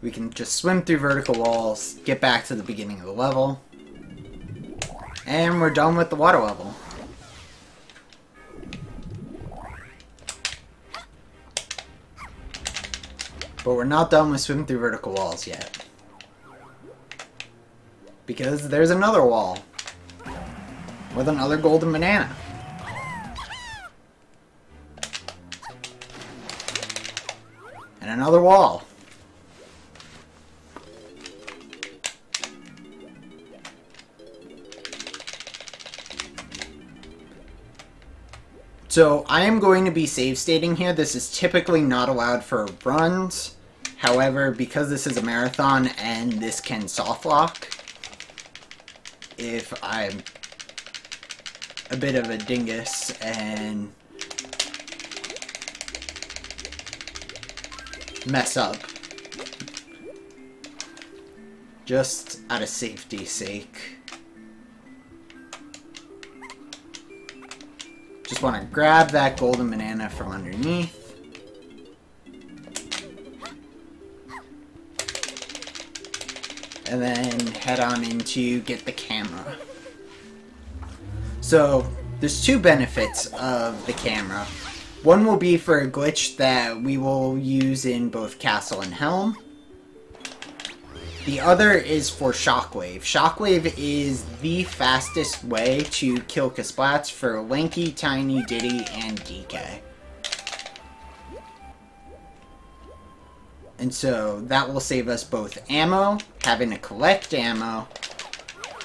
We can just swim through vertical walls, get back to the beginning of the level, and we're done with the water level. But we're not done with swim through vertical walls yet. Because there's another wall with another golden banana. And another wall. So, I am going to be save stating here. This is typically not allowed for runs. However, because this is a marathon and this can soft lock, if I'm a bit of a dingus and mess up, just out of safety's sake, just want to grab that golden banana from underneath. And then head on into get the camera. So, there's 2 benefits of the camera. One will be for a glitch that we will use in both Castle and Helm. The other is for Shockwave. Shockwave is the fastest way to kill Kasplats for Lanky, Tiny, Diddy, and DK. And so that will save us both ammo, having to collect ammo,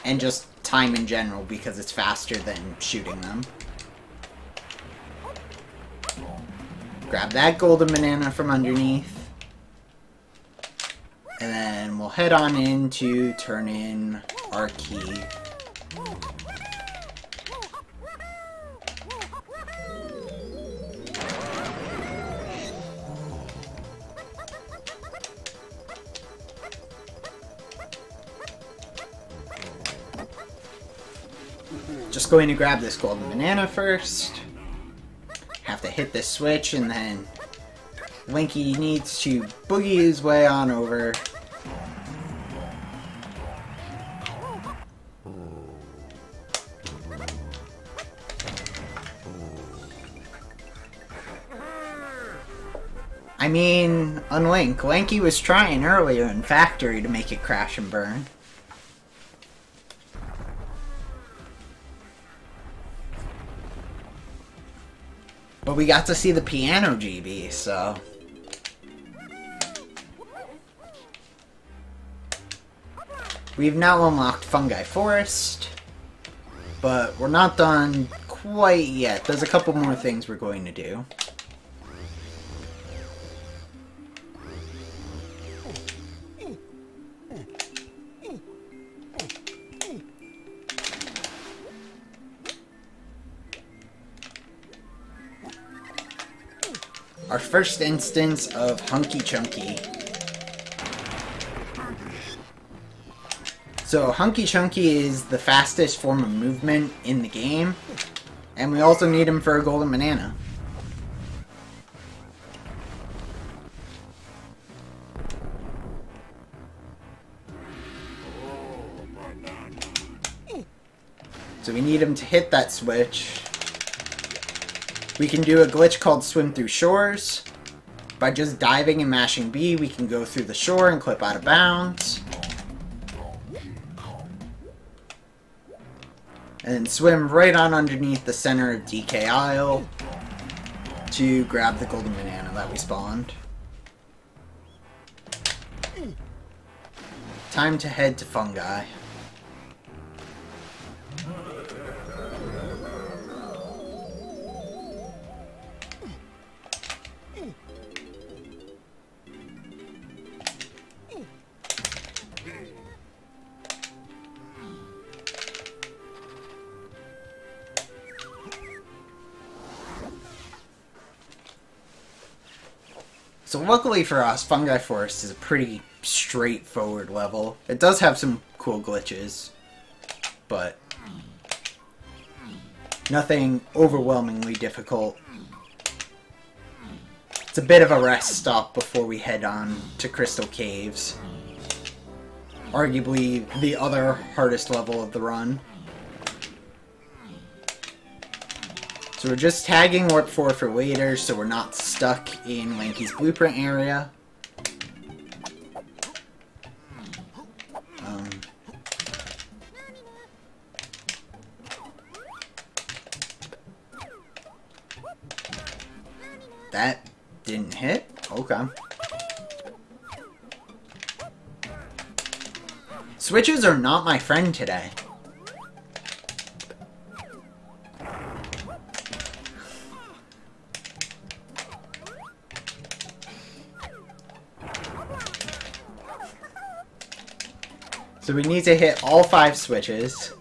and just time in general because it's faster than shooting them. Grab that golden banana from underneath. And then we'll head on in to turn in our key. Just going to grab this golden banana first. Have to hit this switch and then Linky needs to boogie his way on over. I mean, unlink. Lanky was trying earlier in Factory to make it crash and burn. But we got to see the piano GB, so... We've now unlocked Fungi Forest, but we're not done quite yet. There's a couple more things we're going to do. Our first instance of Hunky Chunky. So Hunky Chunky is the fastest form of movement in the game, and we also need him for a golden banana. So we need him to hit that switch. We can do a glitch called Swim Through Shores. By just diving and mashing B, we can go through the shore and clip out of bounds. And then swim right on underneath the center of DK Isle to grab the golden banana that we spawned. Time to head to Fungi. So luckily for us, Fungi Forest is a pretty straightforward level. It does have some cool glitches, but nothing overwhelmingly difficult. It's a bit of a rest stop before we head on to Crystal Caves. Arguably the other hardest level of the run. So we're just tagging Warp 4 for later, so we're not stuck in Lanky's blueprint area. That didn't hit? Okay. Switches are not my friend today. So we need to hit all 5 switches.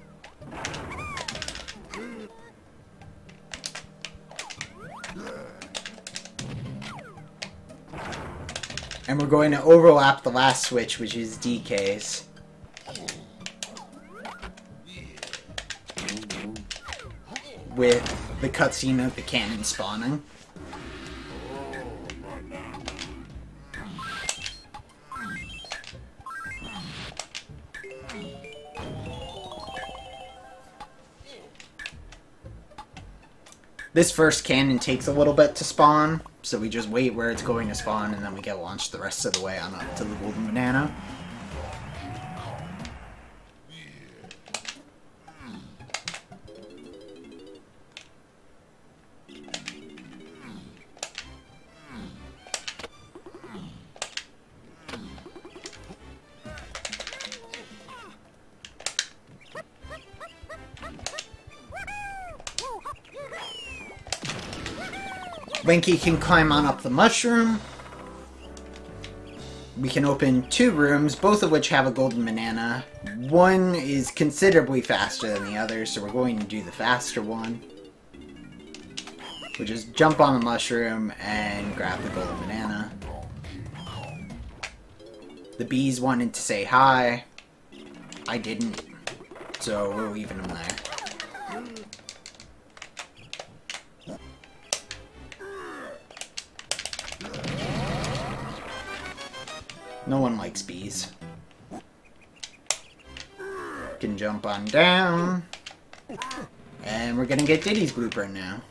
And we're going to overlap the last switch, which is DK's. With the cutscene of the cannon spawning. This first cannon takes a little bit to spawn, so we just wait where it's going to spawn, and then we get launched the rest of the way on up to the golden banana. Lanky can climb on up the mushroom. We can open 2 rooms, both of which have a golden banana. One is considerably faster than the other, so we're going to do the faster one. We just jump on the mushroom and grab the golden banana. The bees wanted to say hi. I didn't, so we're leaving them there. No one likes bees. Can jump on down. And we're gonna get Diddy's blueprint now.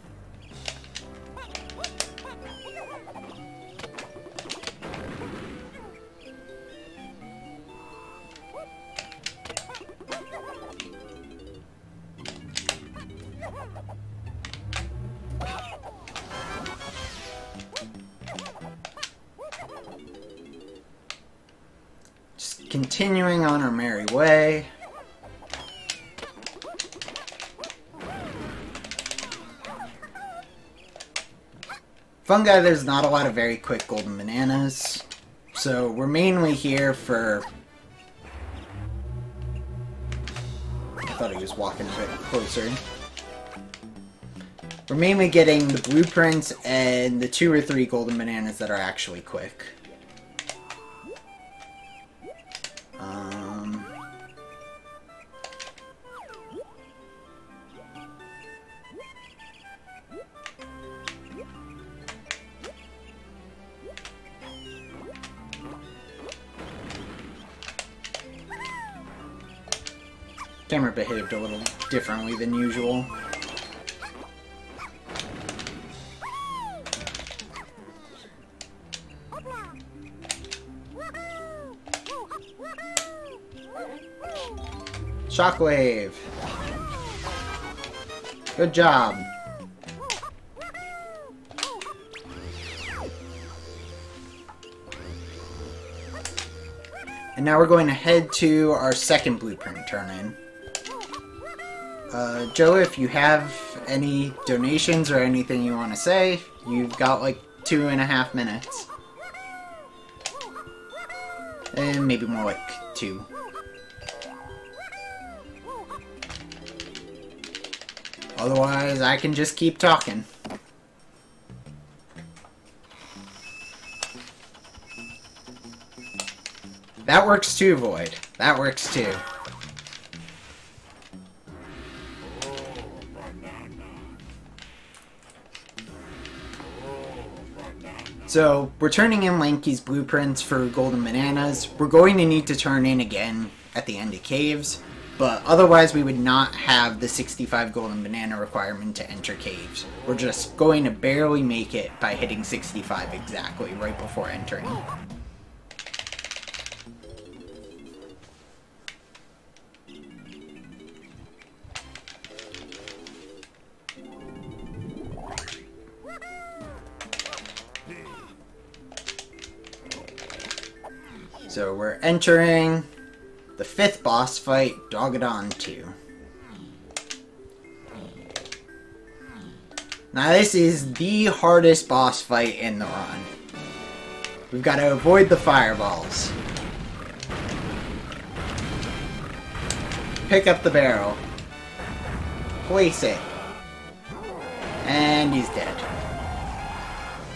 Continuing on our merry way. Fungi, there's not a lot of very quick golden bananas, so we're mainly here for... I thought he was walking a bit closer. We're mainly getting the blueprints and the 2 or 3 golden bananas that are actually quick. Camera behaved a little differently than usual. Shockwave! Good job! And now we're going to head to our second blueprint turn-in. Joe, if you have any donations or anything you want to say, you've got like 2.5 minutes. And maybe more like 2. Otherwise, I can just keep talking. That works too, Void. That works too. So, we're turning in Lanky's blueprints for golden bananas. We're going to need to turn in again at the end of caves, but otherwise we would not have the 65 golden banana requirement to enter caves. We're just going to barely make it by hitting 65 exactly right before entering. So we're entering the 5th boss fight, Dogadon 2. Now this is the hardest boss fight in the run. We've got to avoid the fireballs. Pick up the barrel. Place it. And he's dead.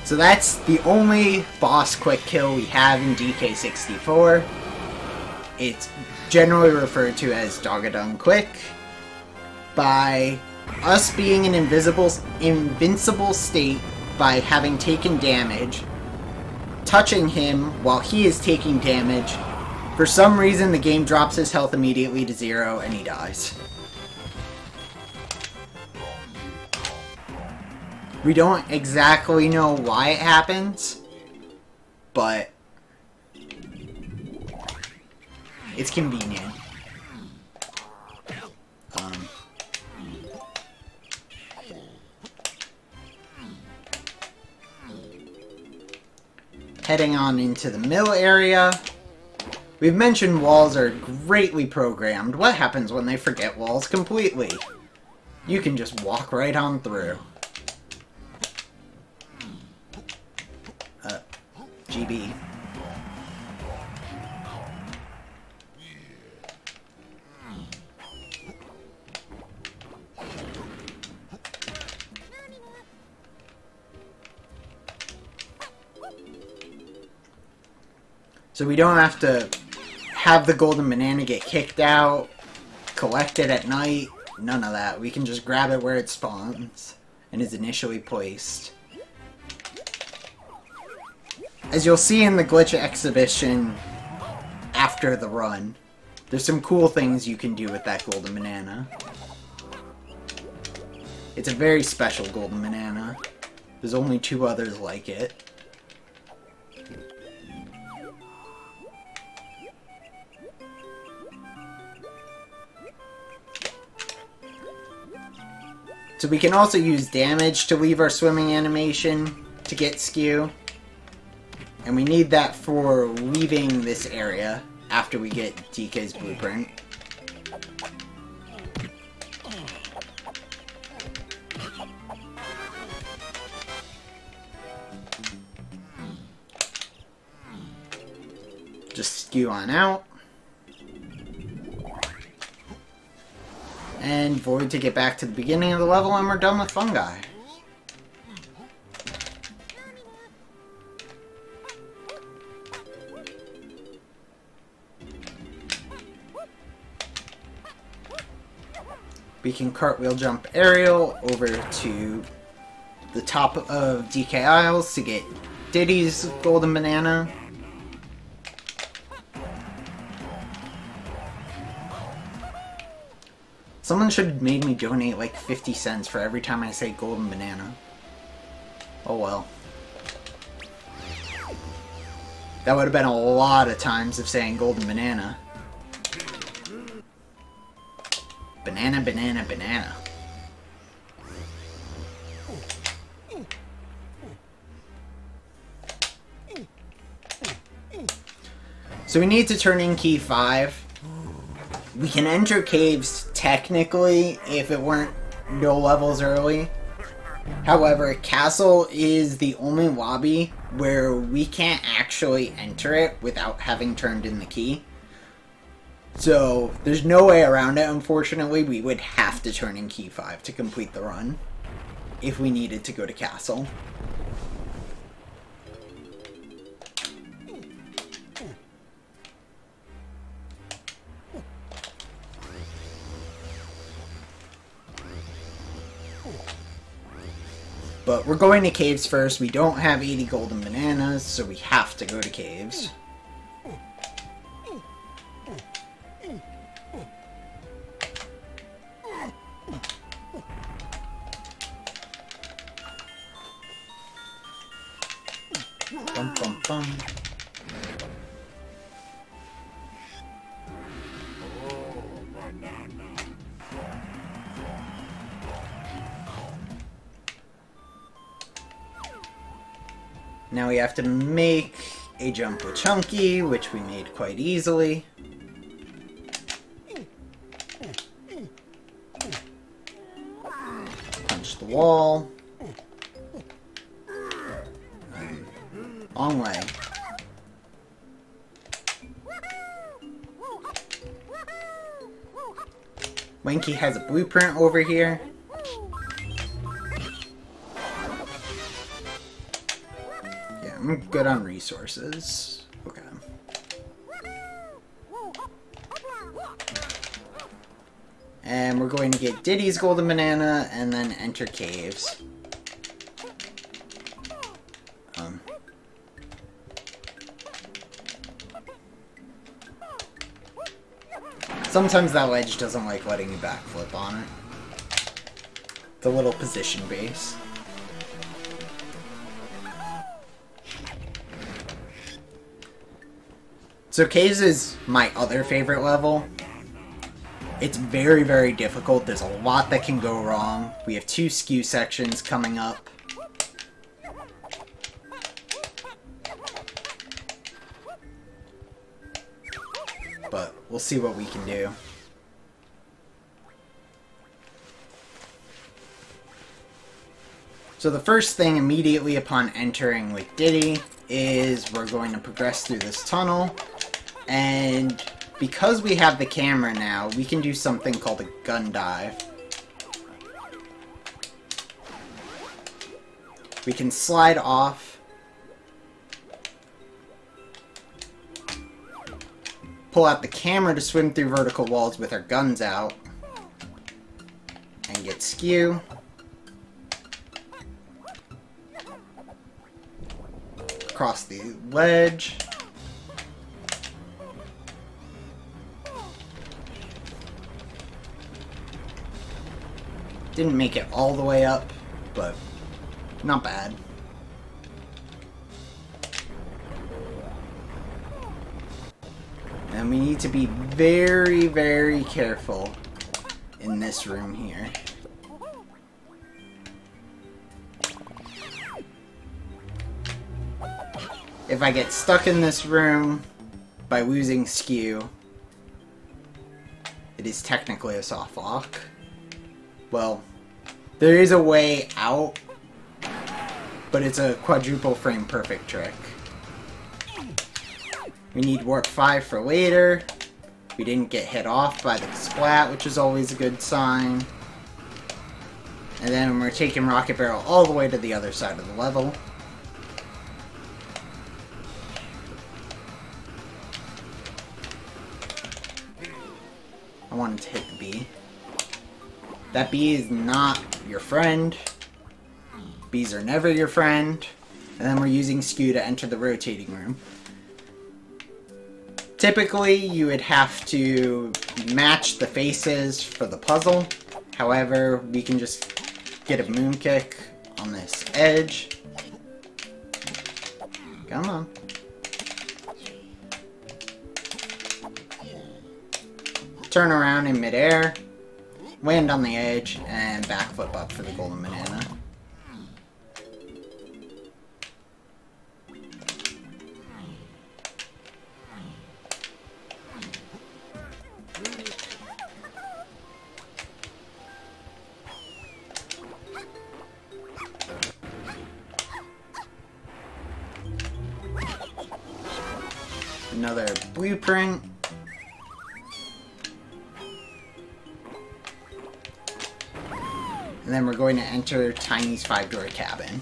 So that's the only boss quick kill we have in DK64. It's generally referred to as Dogadon Quick. By us being in invincible state by having taken damage, touching him while he is taking damage, for some reason the game drops his health immediately to 0 and he dies. We don't exactly know why it happens, but it's convenient. Heading on into the mill area. We've mentioned walls are greatly programmed. What happens when they forget walls completely? You can just walk right on through. GB. So we don't have to have the golden banana get kicked out, collect it at night, none of that. We can just grab it where it spawns and is initially placed. As you'll see in the glitch exhibition after the run, there's some cool things you can do with that golden banana. It's a very special golden banana. There's only 2 others like it. So we can also use damage to leave our swimming animation to get skew. And we need that for leaving this area after we get DK's blueprint. Just skew on out. And Void to get back to the beginning of the level, and we're done with fungi. We can cartwheel jump aerial over to the top of DK Isles to get Diddy's golden banana. Someone should have made me donate like 50 cents for every time I say golden banana. Oh well. That would have been a lot of times of saying golden banana. Banana, banana, banana. So we need to turn in key 5. We can enter caves technically if it weren't no levels early. However, castle is the only lobby where we can't actually enter it without having turned in the key. So there's no way around it, unfortunately. We would have to turn in key 5 to complete the run if we needed to go to castle. But we're going to caves first. We don't have 80 golden bananas, so we have to go to caves. Bum, bum, bum. Now we have to make a jump with Chunky, which we made quite easily. Punch the wall. Long way. Winky has a blueprint over here. I'm good on resources. Okay. And we're going to get Diddy's golden banana and then enter caves. Sometimes that ledge doesn't like letting you backflip on it. It's a little position base. So caves is my other favorite level. It's very, very difficult. There's a lot that can go wrong. We have 2 skew sections coming up. But we'll see what we can do. So the first thing immediately upon entering with Diddy is we're going to progress through this tunnel. And because we have the camera now, we can do something called a gun dive. We can slide off, pull out the camera to swim through vertical walls with our guns out, and get skew. Across the ledge. Didn't make it all the way up, but not bad. And we need to be very, very careful in this room here. If I get stuck in this room by losing skew, it is technically a soft lock. Well, there is a way out, but it's a quadruple frame perfect trick. We need warp 5 for later. We didn't get hit off by the splat, which is always a good sign. And then we're taking Rocket Barrel all the way to the other side of the level. I wanted to hit the bee. That bee is not your friend. Bees are never your friend. And then we're using skew to enter the rotating room. Typically, you would have to match the faces for the puzzle. However, we can just get a moon kick on this edge. Come on. Turn around in midair, land on the edge, and backflip up for the golden banana. Another blueprint. And then we're going to enter Tiny's 5-door cabin.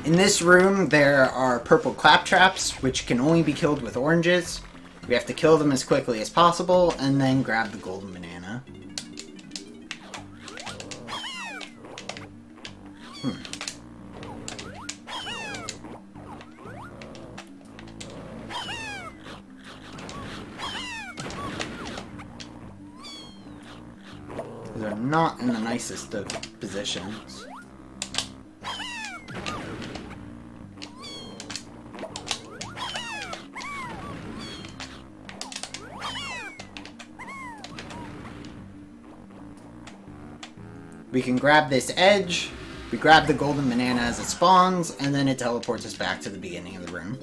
In this room, there are purple claptraps, which can only be killed with oranges. We have to kill them as quickly as possible, and then grab the golden banana. They're not in the nicest of positions. We can grab this edge, we grab the golden banana as it spawns, and then it teleports us back to the beginning of the room.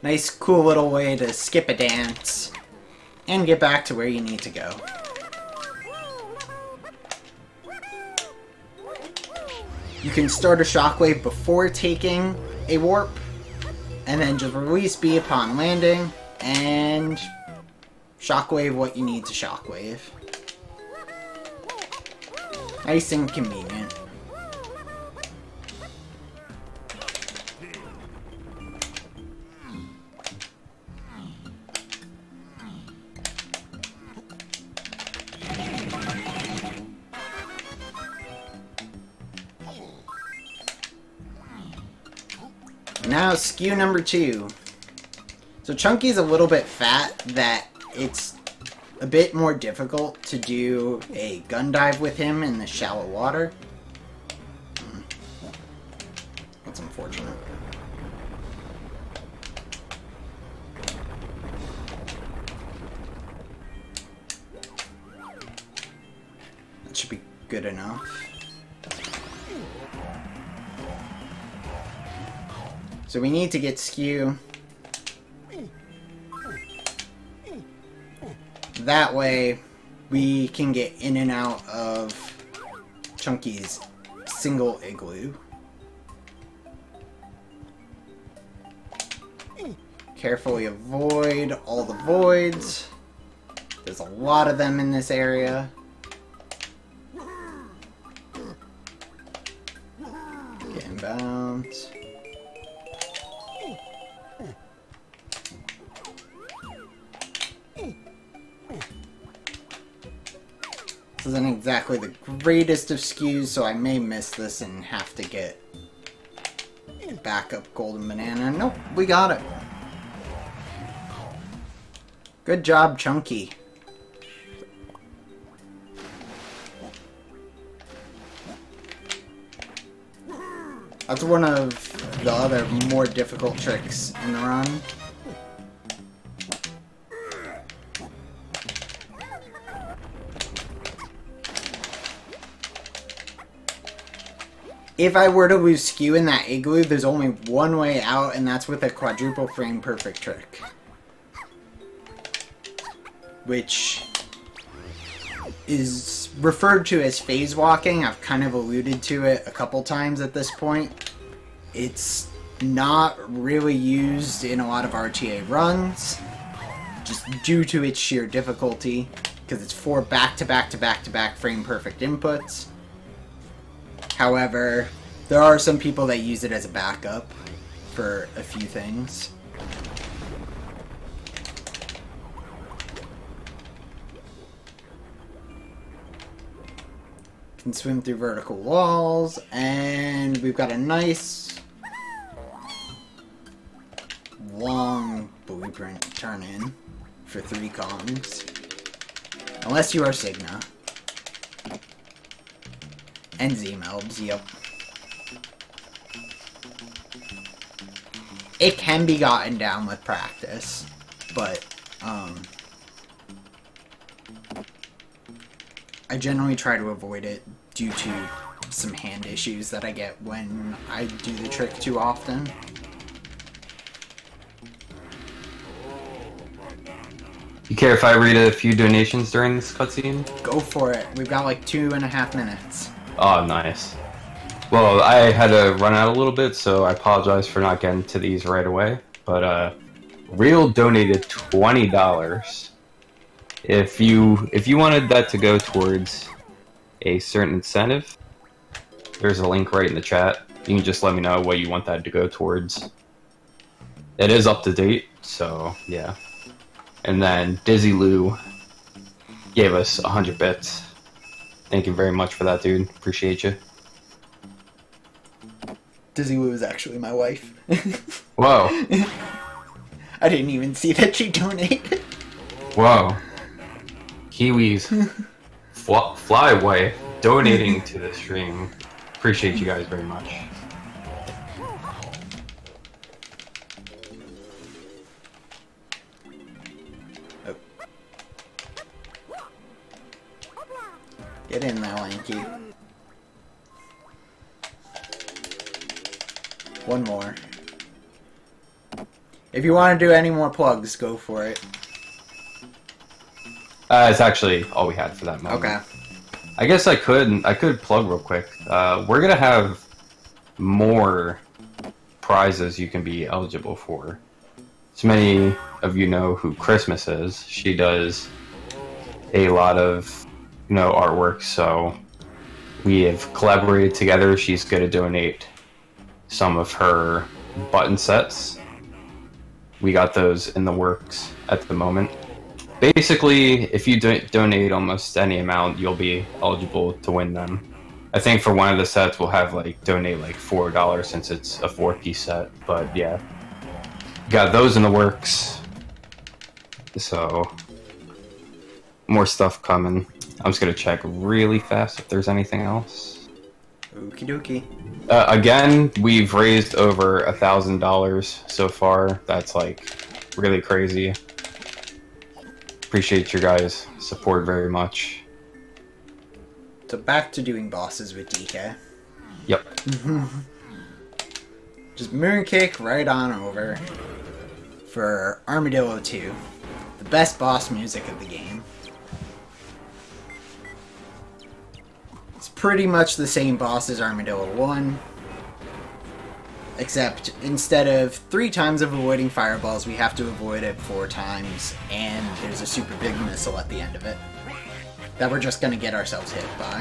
Nice, cool little way to skip a dance and get back to where you need to go. You can start a shockwave before taking a warp, and then just release B upon landing, and shockwave what you need to shockwave. Nice and convenient. Now, skew number 2. So Chunky's a little bit fat that it's a bit more difficult to do a gun dive with him in the shallow water. That's unfortunate. That should be good enough. So we need to get skew. That way, we can get in and out of Chunky's single igloo. Carefully avoid all the voids. There's a lot of them in this area. Get in bounds. This isn't exactly the greatest of skews, so I may miss this and have to get backup golden banana. Nope, we got it. Good job, Chunky. That's one of the other more difficult tricks in the run. If I were to lose skew in that igloo, there's only one way out, and that's with a quadruple frame perfect trick. Which is referred to as phase walking. I've kind of alluded to it a couple times at this point. It's not really used in a lot of RTA runs, just due to its sheer difficulty, because it's 4 back-to-back-to-back-to-back frame perfect inputs. However, there are some people that use it as a backup for a few things. Can swim through vertical walls, and we've got a nice long blueprint to turn in for 3 Kongs. Unless you are Signa. And Z-Melds, yep. It can be gotten down with practice, but, I generally try to avoid it due to some hand issues that I get when I do the trick too often. You care if I read a few donations during this cutscene? Go for it. We've got like 2.5 minutes. Oh, nice. Well, I had to run out a little bit, so I apologize for not getting to these right away. But Real donated $20. If you wanted that to go towards a certain incentive, there's a link right in the chat. You can just let me know what you want that to go towards. It is up to date, so yeah. And then Dizzy Lou gave us 100 bits. Thank you very much for that, dude. Appreciate you. Dizzy Lou is actually my wife. Whoa. I didn't even see that she donated. Whoa. Kiwis fly away donating to the stream. Appreciate you guys very much. Oh. Get in there, Lanky. One more. If you want to do any more plugs, go for it. It's actually all we had for that moment. Okay. I guess I could plug real quick. We're gonna have more prizes you can be eligible for. As many of you know who Christmas is, she does a lot of, you know, artwork, so we have collaborated together. She's gonna donate some of her button sets. We got those in the works at the moment. Basically, if you donate almost any amount, you'll be eligible to win them. I think for one of the sets, we'll have like donate like $4 since it's a 4-piece set. But yeah, got those in the works. So more stuff coming. I'm just gonna check really fast if there's anything else. Okie dokie. Again, we've raised over $1,000 so far. That's like really crazy. Appreciate your guys' support very much. So back to doing bosses with DK. Yep. Just mooncake right on over for Armadillo 2. The best boss music of the game. It's pretty much the same boss as Armadillo 1. Except instead of 3 times of avoiding fireballs, we have to avoid it 4 times, and there's a super big missile at the end of it that we're just gonna get ourselves hit by.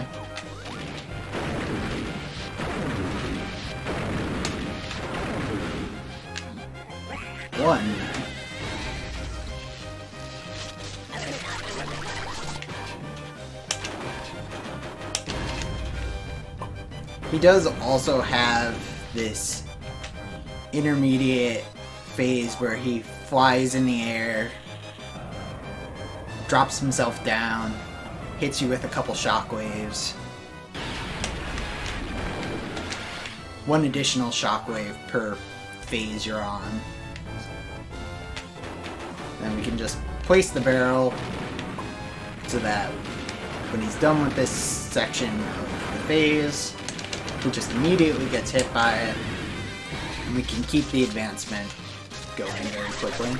One. He does also have this intermediate phase where he flies in the air, drops himself down, hits you with a couple shockwaves. One additional shockwave per phase you're on. Then we can just place the barrel so that when he's done with this section of the phase, he just immediately gets hit by it. And we can keep the advancement going very quickly.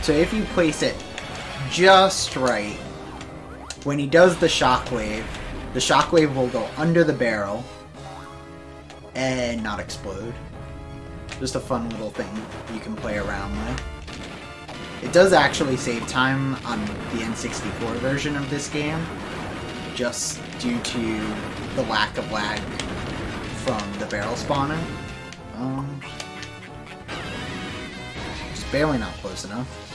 So if you place it just right, when he does the shockwave will go under the barrel and not explode. Just a fun little thing you can play around with. It does actually save time on the N64 version of this game, just due to the lack of lag from the barrel spawning. barely not close enough.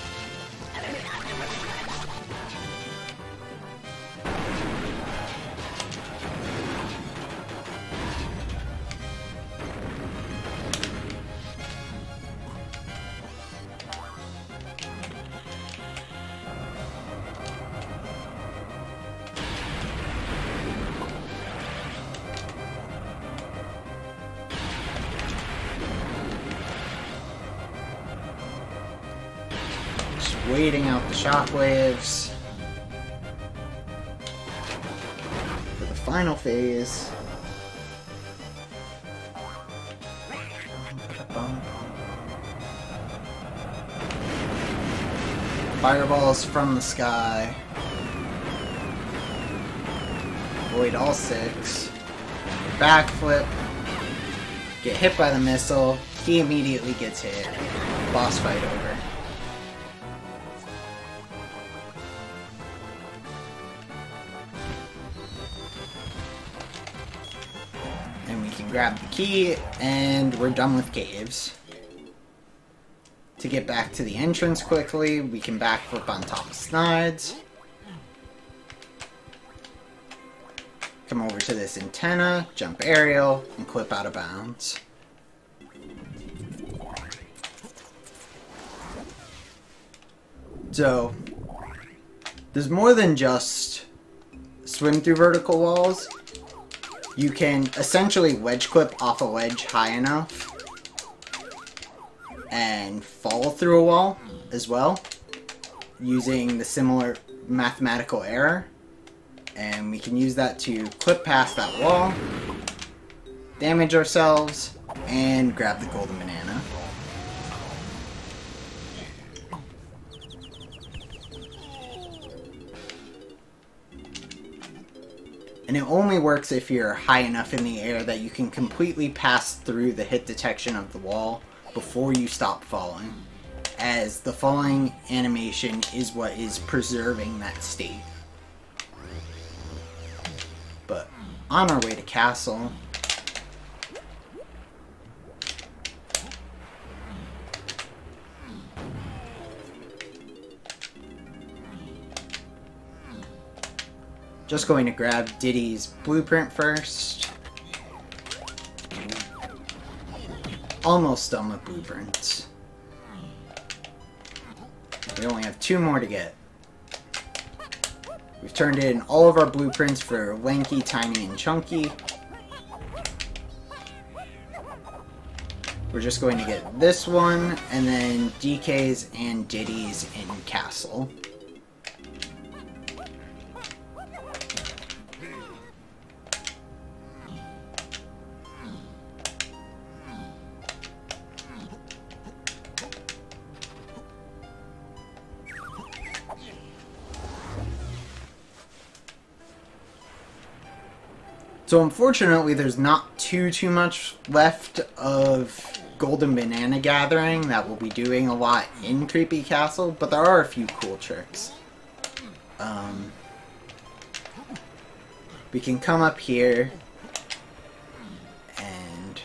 Waiting out the shockwaves for the final phase. Fireballs from the sky. Avoid all 6. Backflip. Get hit by the missile. He immediately gets hit. Boss fight over. Grab the key, and we're done with caves. To get back to the entrance quickly, we can backflip on top of slides. Come over to this antenna, jump aerial, and clip out of bounds. So, there's more than just swim through vertical walls. You can essentially wedge clip off a ledge high enough and fall through a wall as well, using the similar mathematical error. And we can use that to clip past that wall, damage ourselves, and grab the golden banana. And it only works if you're high enough in the air that you can completely pass through the hit detection of the wall before you stop falling, as the falling animation is what is preserving that state. But on our way to castle, just going to grab Diddy's blueprint first. Almost done with blueprints. We only have 2 more to get. We've turned in all of our blueprints for Lanky, Tiny, and Chunky. We're just going to get this one, and then DK's and Diddy's in Castle. So unfortunately, there's not too much left of Golden Banana Gathering that we'll be doing a lot in Creepy Castle, but there are a few cool tricks. We can come up here and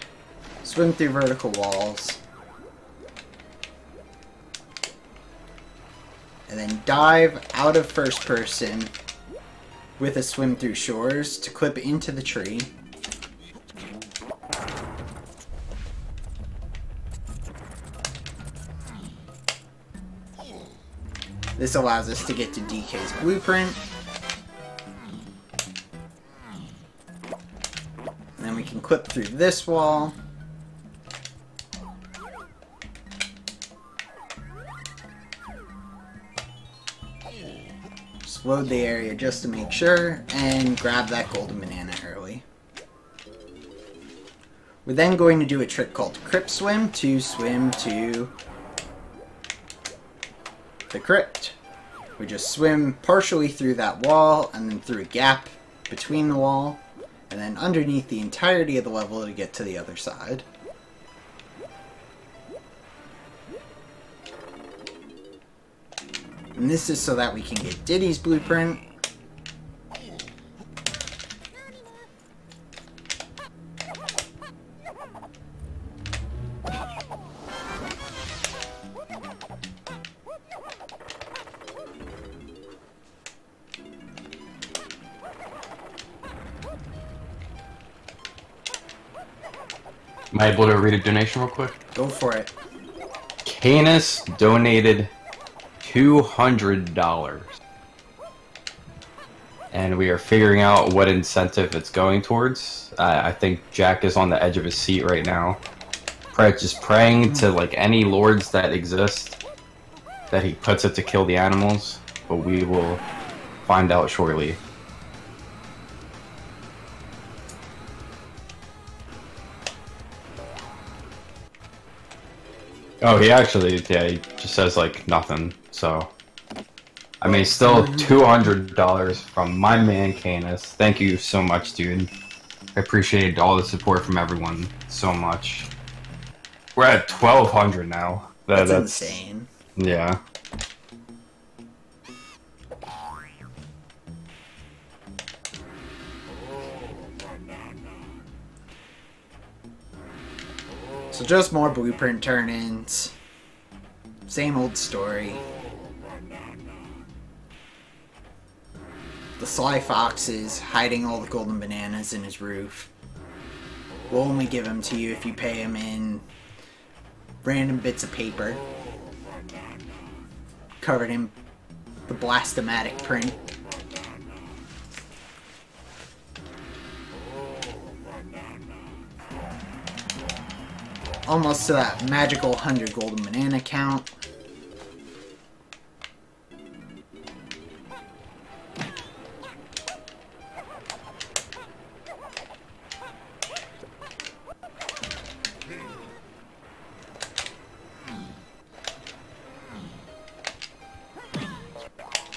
swim through vertical walls, and then dive out of first person with a swim through shores to clip into the tree. This allows us to get to DK's blueprint. And then we can clip through this wall. Load the area just to make sure, and grab that golden banana early. We're then going to do a trick called Crypt Swim to swim to the crypt. We just swim partially through that wall, and then through a gap between the wall, and then underneath the entirety of the level to get to the other side. And this is so that we can get Diddy's blueprint. Am I able to read a donation real quick? Go for it. Canis donated $200. And we are figuring out what incentive it's going towards. I think Jack is on the edge of his seat right now. Just praying to like any lords that exist that he puts it to kill the animals, but we will find out shortly. Oh, he actually, yeah, he just says like nothing, so. I mean, still $200 from my man Canis. Thank you so much, dude. I appreciate all the support from everyone so much. We're at 1,200 now. That's insane. Yeah. So just more blueprint turn-ins. Same old story. The Sly Fox is hiding all the golden bananas in his roof. We'll only give them to you if you pay him in random bits of paper covered in the Blastomatic print. Almost to that magical 100 golden banana count.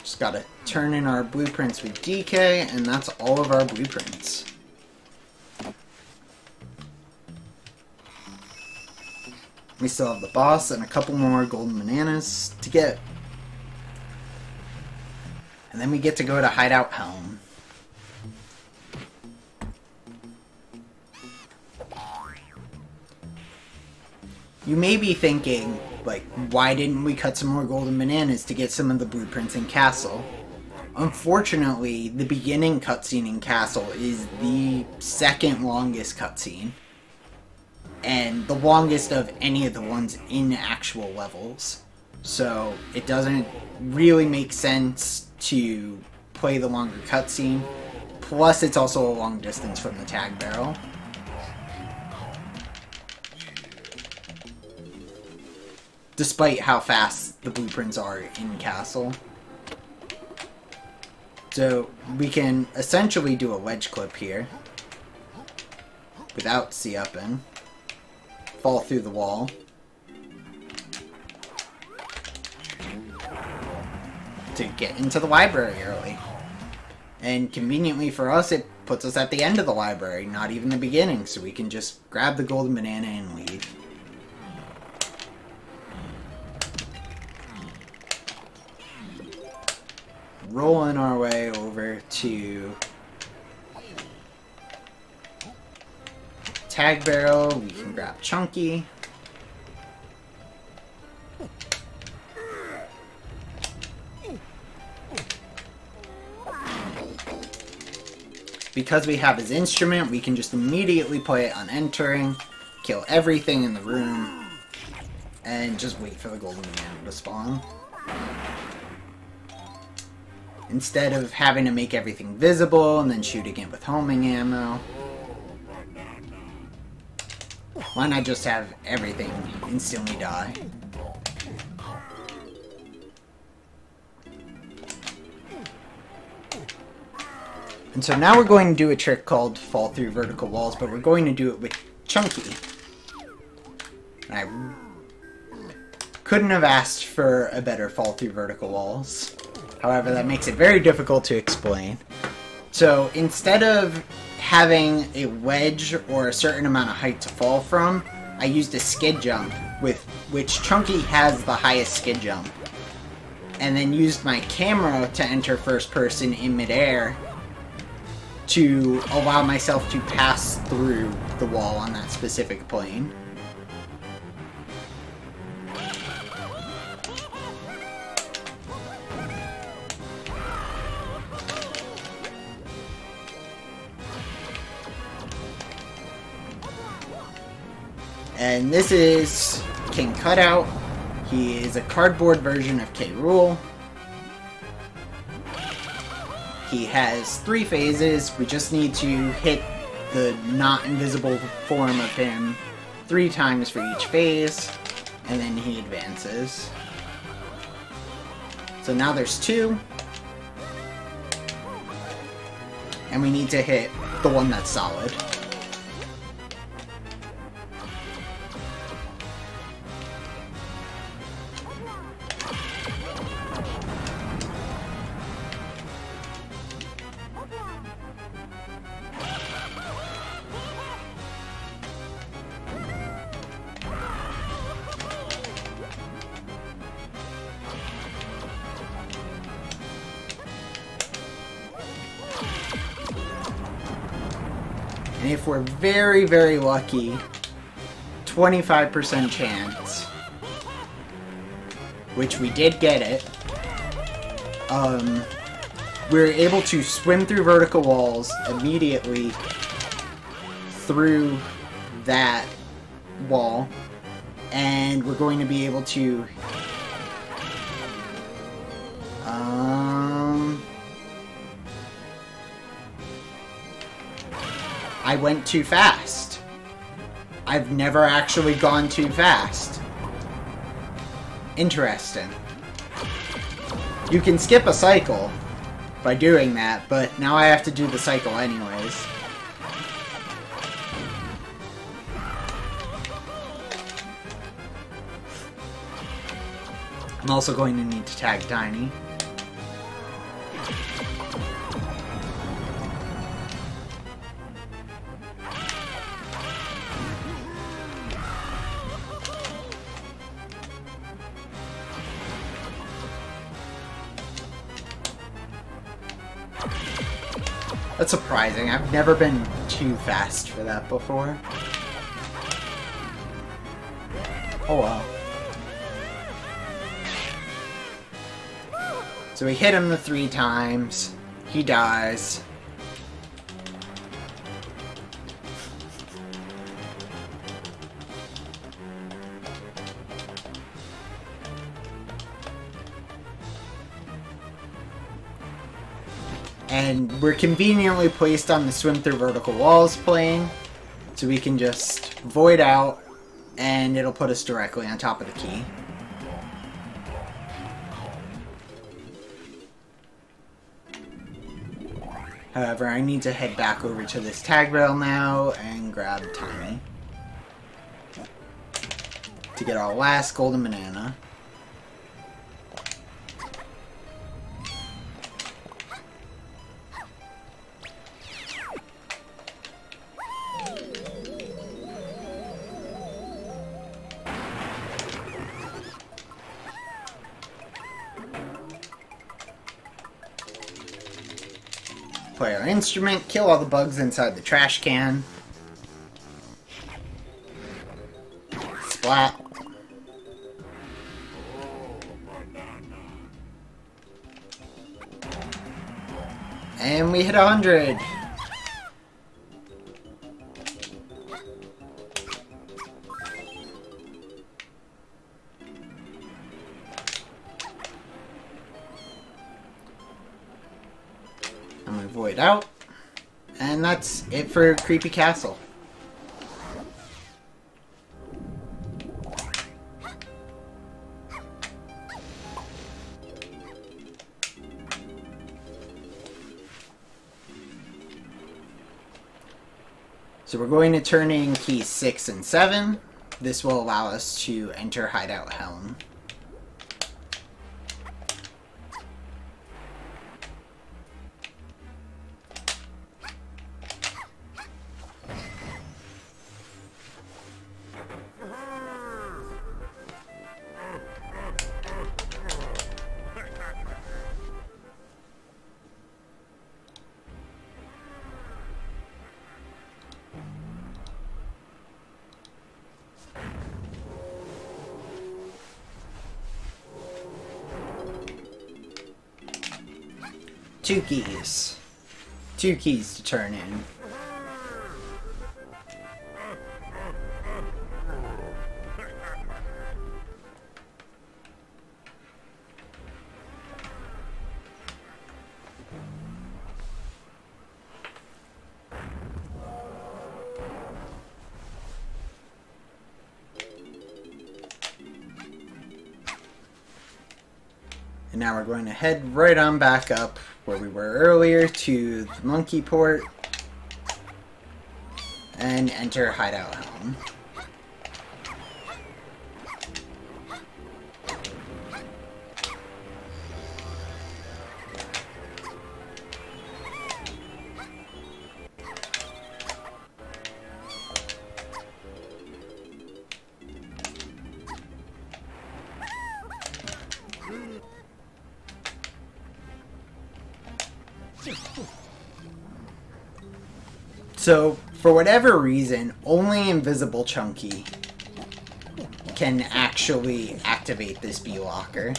Just gotta turn in our blueprints with DK, and that's all of our blueprints. We still have the boss and a couple more golden bananas to get. And then we get to go to Hideout Helm. You may be thinking, like, why didn't we cut some more golden bananas to get some of the blueprints in Castle? Unfortunately, the beginning cutscene in Castle is the second longest cutscene. And the longest of any of the ones in actual levels. So it doesn't really make sense to play the longer cutscene. Plus, it's also a long distance from the tag barrel. Despite how fast the blueprints are in Castle. So we can essentially do a wedge clip here without C-upping. Fall through the wall. To get into the library early. And conveniently for us, it puts us at the end of the library, not even the beginning, so we can just grab the golden banana and leave. Rolling our way over to tag barrel. We can grab Chunky. Because we have his instrument, we can just immediately play it on entering, kill everything in the room, and just wait for the golden banana to spawn. Instead of having to make everything visible and then shooting it with homing ammo. Why not just have everything instantly die? And so now we're going to do a trick called fall through vertical walls, but we're going to do it with Chunky. And I couldn't have asked for a better fall through vertical walls. However, that makes it very difficult to explain. So instead of having a wedge or a certain amount of height to fall from, I used a skid jump, with which Chunky has the highest skid jump. And then used my camera to enter first person in midair to allow myself to pass through the wall on that specific plane. And this is King Cutout. He is a cardboard version of K. Rool. He has 3 phases. We just need to hit the not invisible form of him 3 times for each phase, and then he advances. So now there's 2. And we need to hit the one that's solid. And if we're very, very lucky, 25% chance, which we did get it, we're able to swim through vertical walls immediately through that wall, and we're going to be able to I went too fast. I've never actually gone too fast. Interesting. You can skip a cycle by doing that, but now I have to do the cycle anyways. I'm also going to need to tag Tiny. That's surprising. I've never been too fast for that before. Oh well. So we hit him the 3 times. He dies. And we're conveniently placed on the swim through vertical walls plane, so we can just void out, and it'll put us directly on top of the key. However, I need to head back over to this tag rail now and grab Tiny to get our last golden banana. Play our instrument, kill all the bugs inside the trash can. Splat. And we hit 100. I'm gonna void out. And that's it for Creepy Castle. So we're going to turn in keys 6 and 7. This will allow us to enter Hideout Helm. Two keys. 2 keys to turn in. And now we're going to head right on back up where we were earlier to the monkey port and enter hideout home. So, for whatever reason, only Invisible Chunky can actually activate this B-Locker.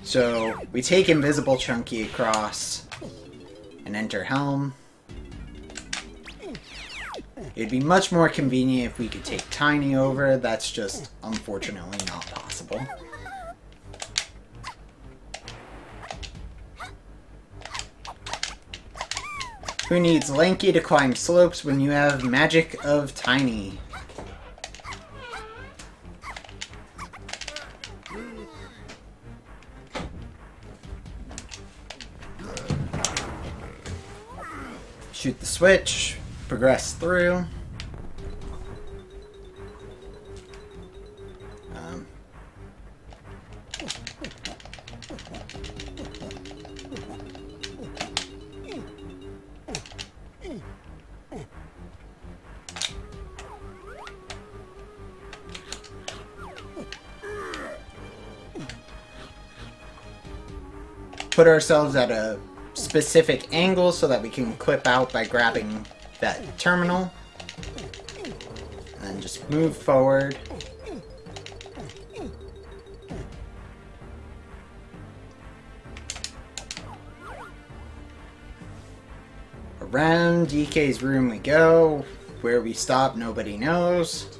So, we take Invisible Chunky across and enter Helm. It'd be much more convenient if we could take Tiny over. That's just, unfortunately, not possible. Who needs Lanky to climb slopes when you have magic of Tiny? Shoot the switch, progress through. Put ourselves at a specific angle so that we can clip out by grabbing that terminal. And just move forward. Around DK's room we go. Where we stop, nobody knows.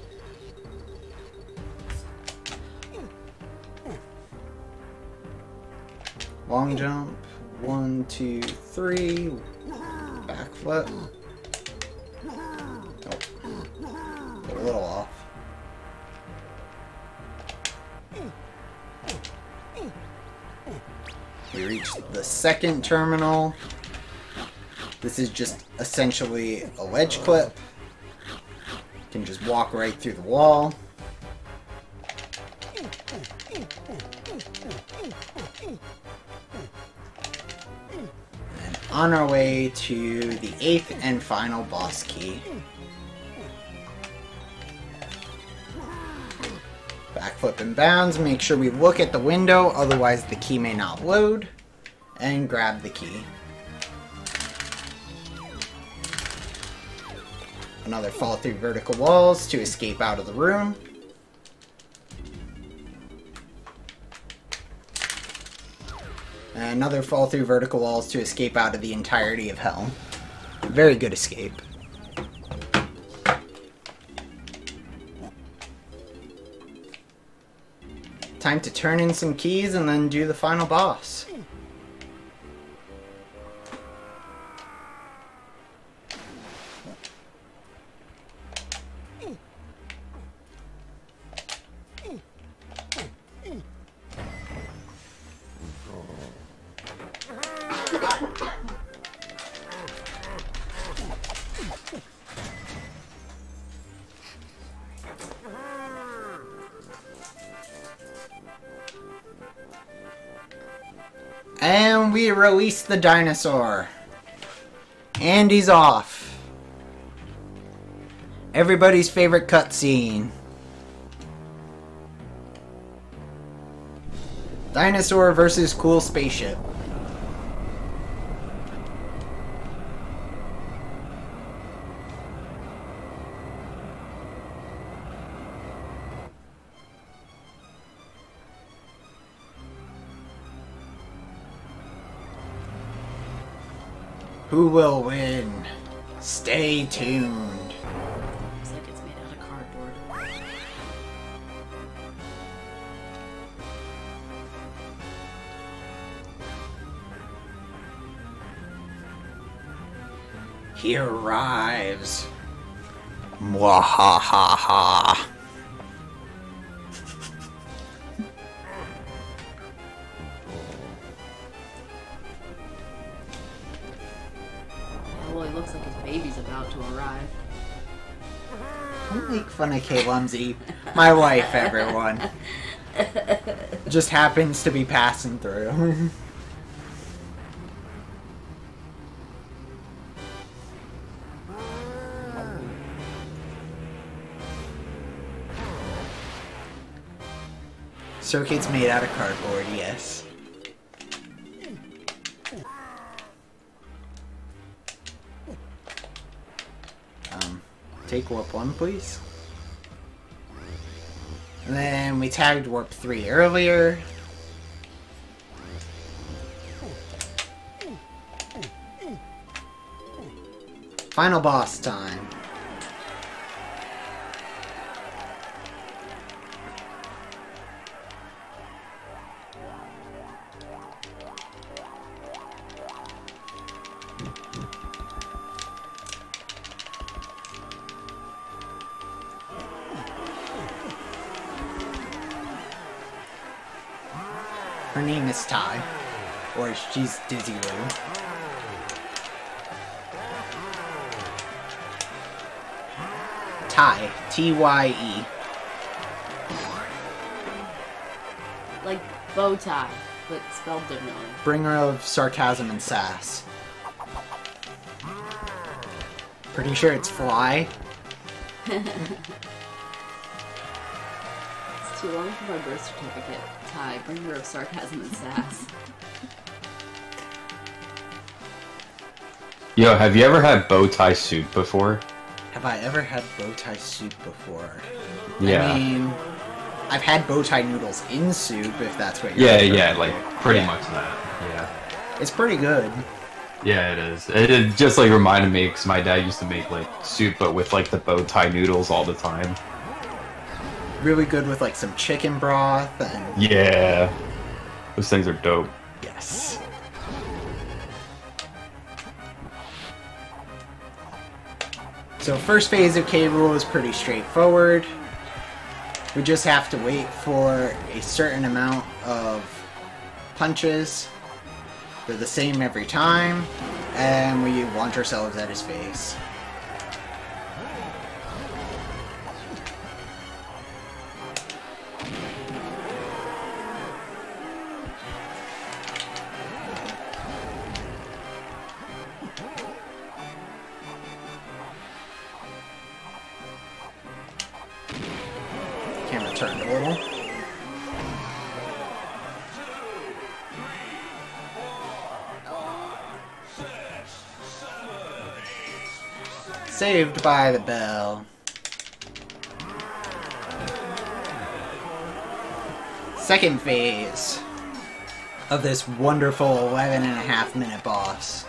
Long jump. 1, 2, 3. Backflip. Oh. A little off. We reach the second terminal. This is just essentially a wedge clip. You can just walk right through the wall. And on our way to the 8th and final boss key. Backflip and bounds, make sure we look at the window, otherwise the key may not load. And grab the key. Another fall through vertical walls to escape out of the room. And another fall through vertical walls to escape out of the entirety of hell. Very good escape. Time to turn in some keys and then do the final boss. And we release the dinosaur. And he's off. Everybody's favorite cutscene. Dinosaur versus cool spaceship. Who will win? Stay tuned. Looks like it's made out of cardboard. He arrives. Mwahaha. looks like his baby's about to arrive. Don't make fun of K-Lumsy. My wife, everyone. Just happens to be passing through. Circuit's made out of cardboard, yes. Take warp 1, please. And then we tagged warp 3 earlier. Final boss time. Her name is Ty, or she's Dizzy Lou. Ty, T-Y-E. Like bow tie, but spelled differently. Bringer of sarcasm and sass. Pretty sure it's fly. It's too long for my birth certificate. Ty, bringer of sarcasm and sass. Yo, have you ever had bow tie soup before? Have I ever had bow tie soup before? Yeah. I mean, I've had bow tie noodles in soup, if that's what you're Yeah, referring yeah, to. like pretty Yeah. much that. Yeah. It's pretty good. Yeah, it is. It just like reminded me because my dad used to make like soup, but with like the bow tie noodles all the time. Really good with like some chicken broth and Yeah, those things are dope. yes. So first phase of K. Rool is pretty straightforward. We just have to wait for a certain amount of punches. They're the same every time, and we launch ourselves at his face. Camera turned a little. Saved by the bell. Second phase of this wonderful 11.5-minute boss.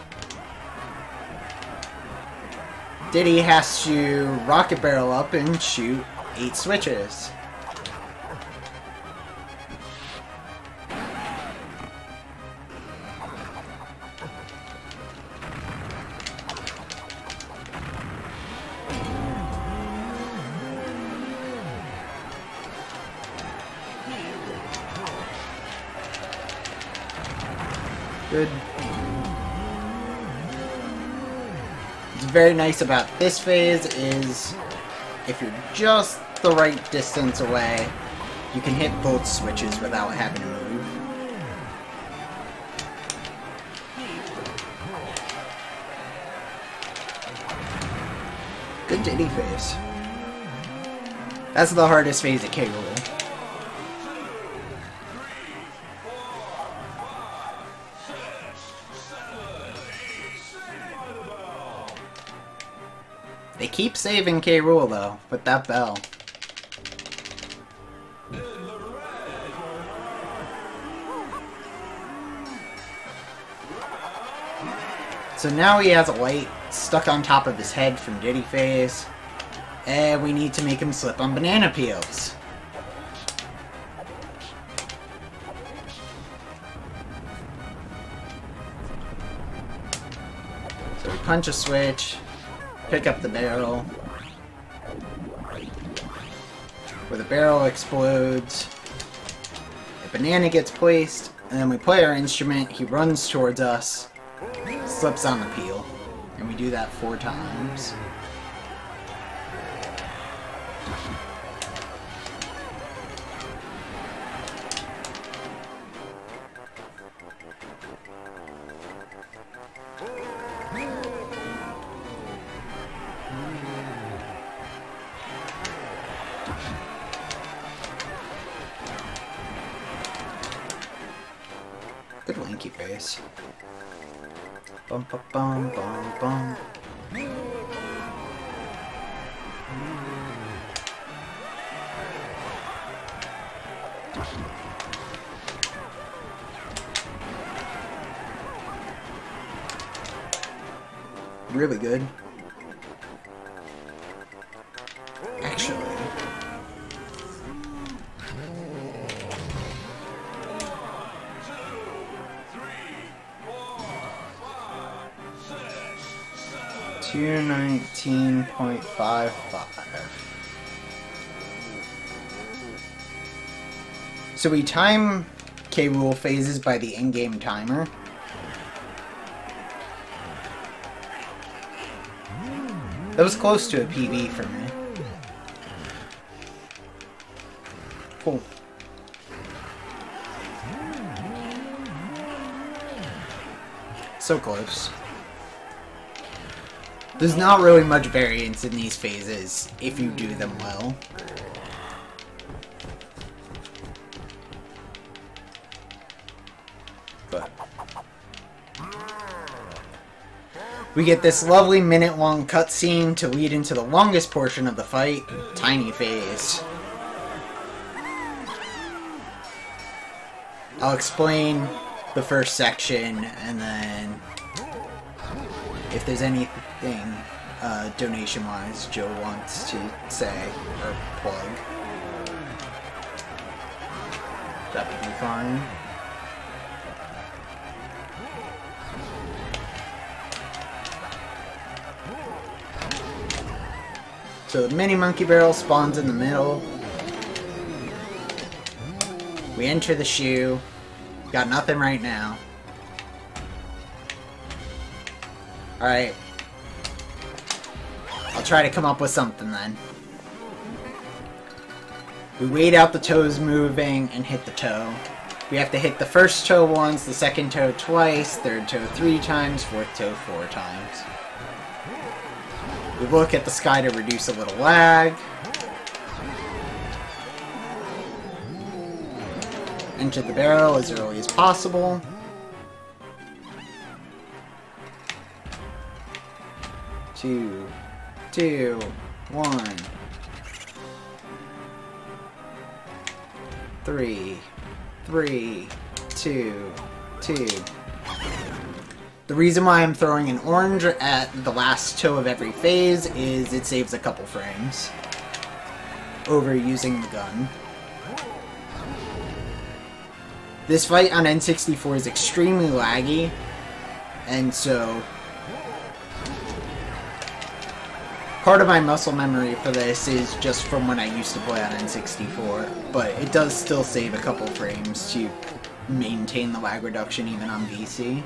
Diddy has to rocket barrel up and shoot 8 switches. Good. What's very nice about this phase is if you're just the right distance away, you can hit both switches without having to move. Good Diddy phase. That's the hardest phase of K. Rool. They keep saving K. Rool though, with that bell. So now he has a light stuck on top of his head from Diddy phase, and we need to make him slip on banana peels. So we punch a switch, pick up the barrel, where the barrel explodes, a banana gets placed, and then we play our instrument, he runs towards us, slips on the peel. And we do that 4 times. Good lanky face. Bum bum bum bum bum. Really good. Actually. $219.55. So we time K. Rool phases by the in-game timer. That was close to a PB for me. Cool. So close. There's not really much variance in these phases if you do them well. But we get this lovely minute-long cutscene to lead into the longest portion of the fight, Tiny Phase. I'll explain the first section, and then if there's anything donation-wise Joe wants to say or plug, that would be fine. So the mini monkey barrel spawns in the middle. We enter the shoe. Got nothing right now. Alright. I'll try to come up with something then. We wait out the toes moving and hit the toe. We have to hit the first toe once, the second toe twice, third toe 3 times, fourth toe 4 times. We look at the sky to reduce a little lag. Enter the barrel as early as possible. Two, 1, 3, 2, 2. The reason why I'm throwing an orange at the last toe of every phase is it saves a couple frames over using the gun. This fight on N64 is extremely laggy, and so part of my muscle memory for this is just from when I used to play on N64, but it does still save a couple frames to maintain the lag reduction even on VC.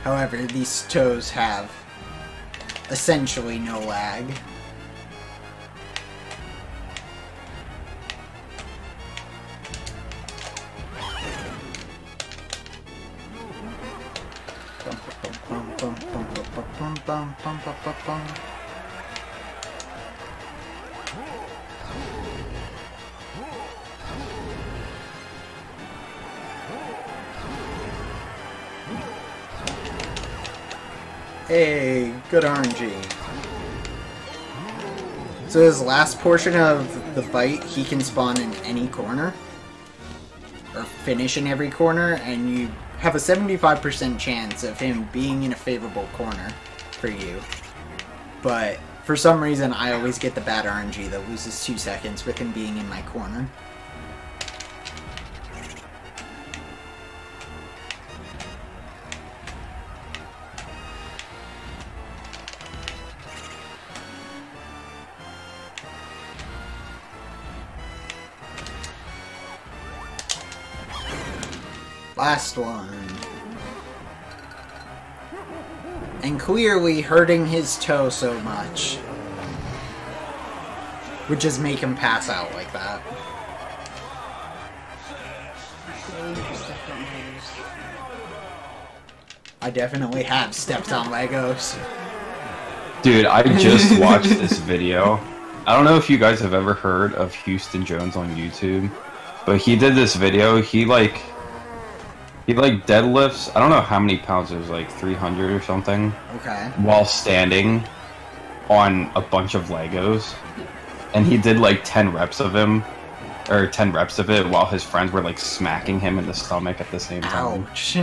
However, these toes have essentially no lag. Hey, good RNG. So this last portion of the fight, he can spawn in any corner, or finish in every corner, and you have a 75% chance of him being in a favorable corner for you. But for some reason, I always get the bad RNG that loses 2 seconds with him being in my corner. Last one. And clearly hurting his toe so much would just make him pass out like that. I definitely have stepped on Legos. Dude, I just watched this video. I don't know if you guys have ever heard of Houston Jones on YouTube, but he did this video. He deadlifts, I don't know how many pounds, it was like 300 or something. Okay. While standing on a bunch of Legos. And he did like 10 reps of him, or 10 reps of it while his friends were like smacking him in the stomach at the same time. Ouch.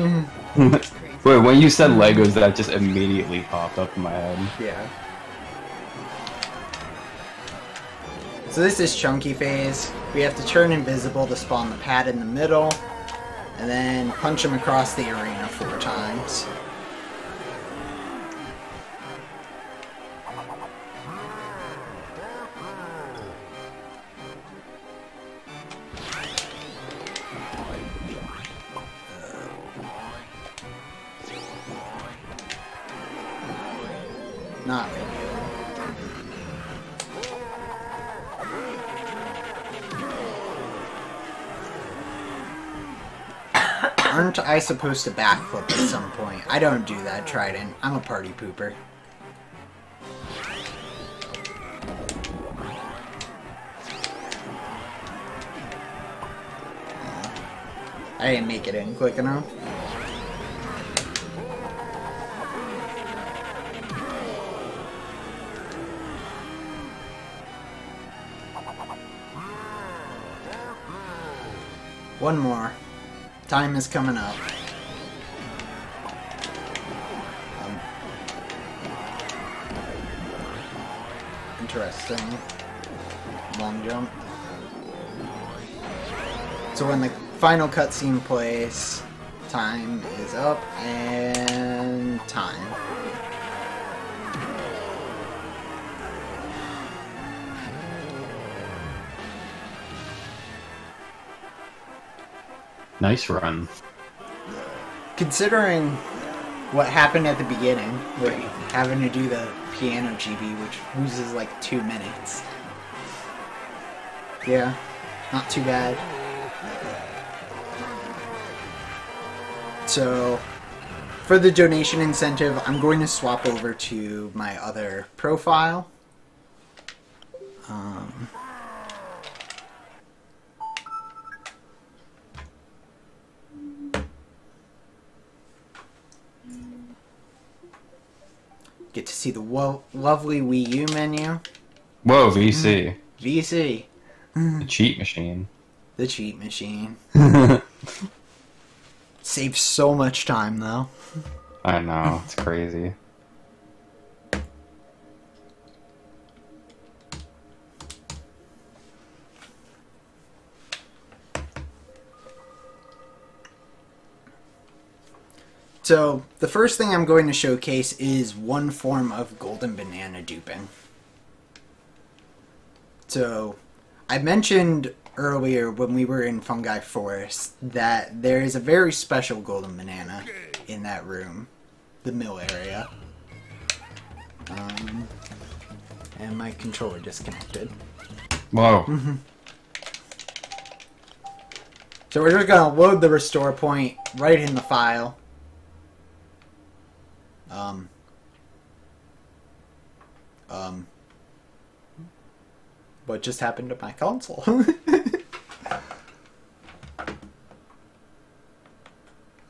Wait, when you said Legos, that just immediately popped up in my head. Yeah. So this is Chunky Phase. We have to turn invisible to spawn the pad in the middle, and then punch him across the arena 4 times. Not really. Aren't I supposed to backflip at some point? I don't do that, Trident. I'm a party pooper. I didn't make it in quick enough. One more. Time is coming up. Interesting. Long jump. So when the final cutscene plays, time is up and time. Nice run. Considering what happened at the beginning, where having to do the piano GB, which loses like 2 minutes. Yeah, not too bad. So, for the donation incentive, I'm going to swap over to my other profile. Get to see the lovely Wii U menu. Whoa, VC. VC. The cheat machine. The cheat machine. Saves so much time, though. I know, it's crazy. So, the first thing I'm going to showcase is one form of golden banana duping. So, I mentioned earlier when we were in Fungi Forest that there is a very special golden banana in that room, the mill area. And my controller disconnected. Whoa. So we're just going to load the restore point right in the file. What just happened to my console?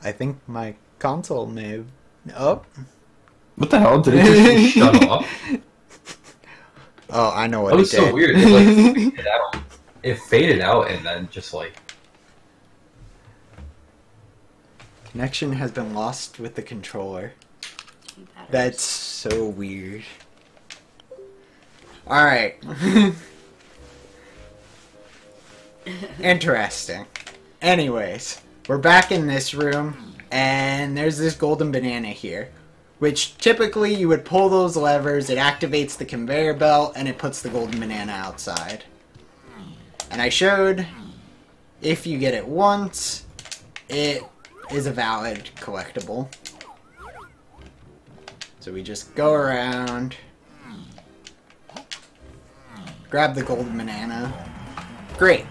I think my console may have... Oh. What the hell? Did it just shut off? Oh, I know what That was it did. so weird. It, like, faded out. It faded out and then just like... Connection has been lost with the controller. That's so weird. Alright. Interesting. Anyways, we're back in this room, and there's this golden banana here. Which, typically, you would pull those levers, it activates the conveyor belt, and it puts the golden banana outside. And I showed, if you get it once, it is a valid collectible. So we just go around, grab the golden banana. Great.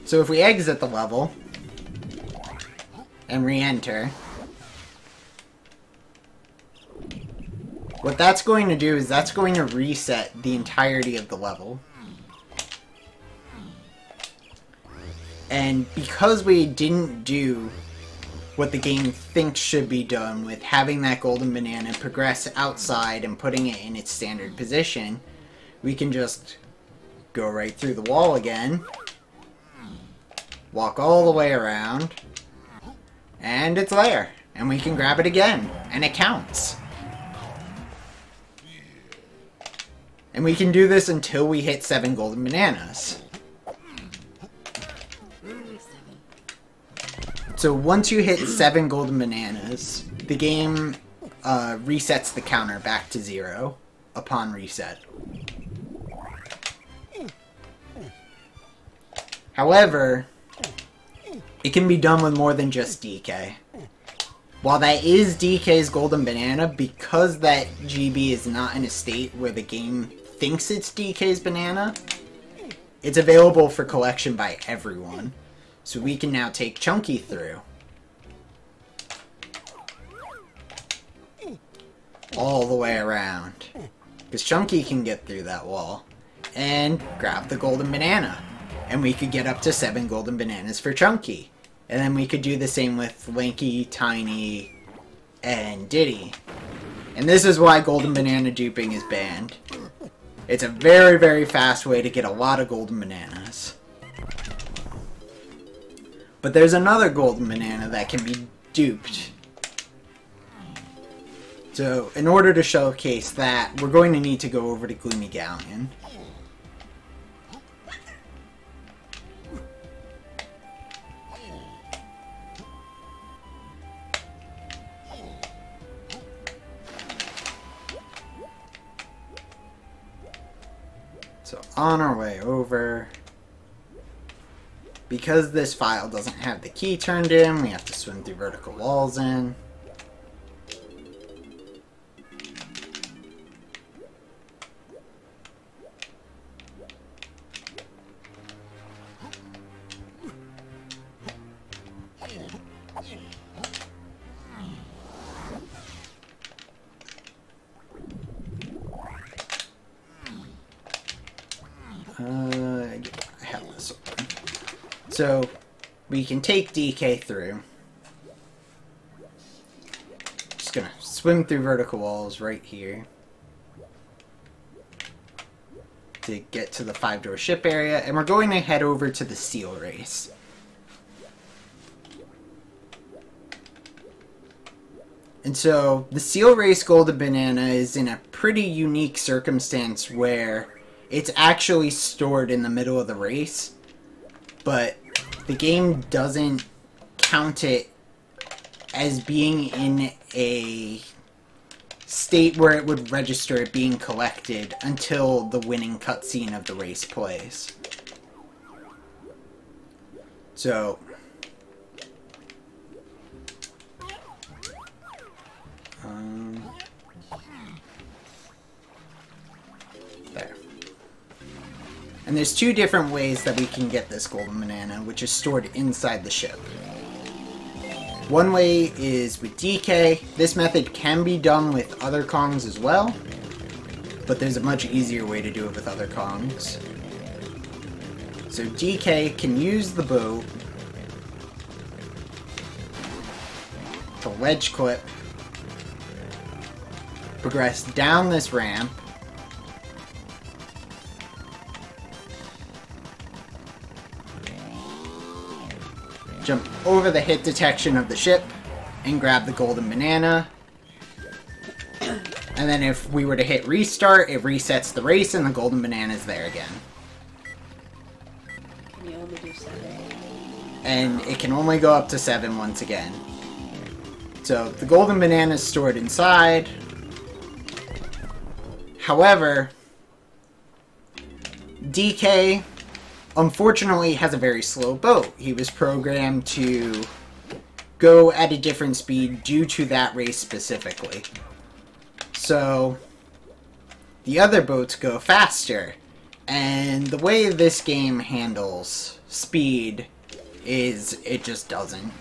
So if we exit the level and re-enter, what that's going to do is that's going to reset the entirety of the level. And because we didn't do what the game thinks should be done with having that golden banana progress outside and putting it in its standard position, we can just go right through the wall again, walk all the way around, and it's there. And we can grab it again, and it counts. And we can do this until we hit 7 golden bananas. So once you hit 7 golden bananas, the game resets the counter back to 0 upon reset. However, it can be done with more than just DK. While that is DK's golden banana, because that GB is not in a state where the game thinks it's DK's banana, it's available for collection by everyone. So we can now take Chunky through. All the way around. Because Chunky can get through that wall. And grab the golden banana. And we could get up to 7 golden bananas for Chunky. And then we could do the same with Lanky, Tiny, and Diddy. And this is why golden banana duping is banned. It's a very, very fast way to get a lot of golden bananas. But there's another golden banana that can be duped. So, in order to showcase that, we're going to need to go over to Gloomy Galleon. So, on our way over, because this file doesn't have the key turned in, we have to swim through vertical walls in. I have this open. So, we can take DK through. Just gonna swim through vertical walls right here to get to the 5-door ship area, and we're going to head over to the seal race. And so, the seal race golden banana is in a pretty unique circumstance where it's actually stored in the middle of the race, but the game doesn't count it as being in a state where it would register it being collected until the winning cutscene of the race plays. So, there. And there's 2 different ways that we can get this golden banana, which is stored inside the ship. One way is with DK. This method can be done with other Kongs as well, but there's a much easier way to do it with other Kongs. So DK can use the boat to wedge clip, progress down this ramp, jump over the hit detection of the ship, and grab the golden banana. And then if we were to hit restart, it resets the race and the golden banana is there again. Can you only do 7? And it can only go up to 7 once again. So the golden banana is stored inside. However, DK unfortunately has a very slow boat. He was programmed to go at a different speed due to that race specifically. So the other boats go faster. And the way this game handles speed is it just doesn't.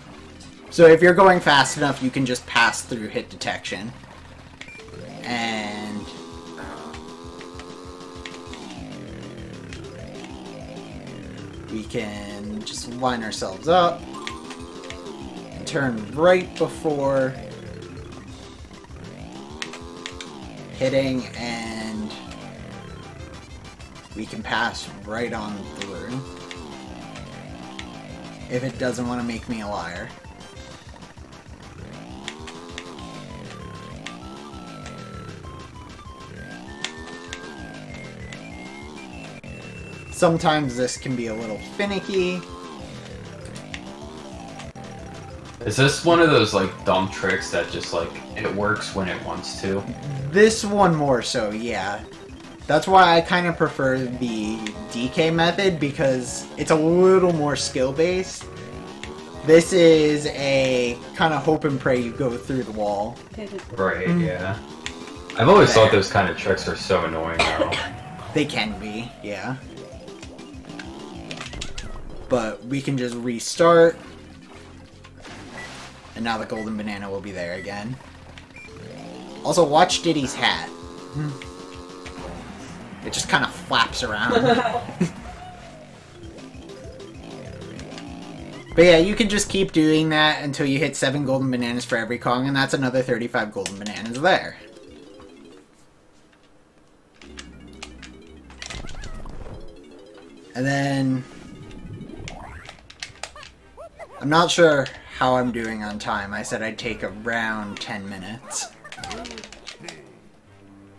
So if you're going fast enough, you can just pass through hit detection. And we can just line ourselves up, turn right before hitting, and we can pass right on through if it doesn't want to make me a liar. Sometimes this can be a little finicky. Is this one of those like dumb tricks that just like it works when it wants to? This one more so, yeah. That's why I kind of prefer the DK method, because it's a little more skill-based. This is a kind of hope and pray you go through the wall. Right, yeah. I've always thought those kind of tricks are so annoying though. They can be, yeah. But we can just restart. And now the golden banana will be there again. Also, watch Diddy's hat. It just kind of flaps around. But yeah, you can just keep doing that until you hit 7 golden bananas for every Kong, and that's another 35 golden bananas there. And then I'm not sure how I'm doing on time. I said I'd take around 10 minutes.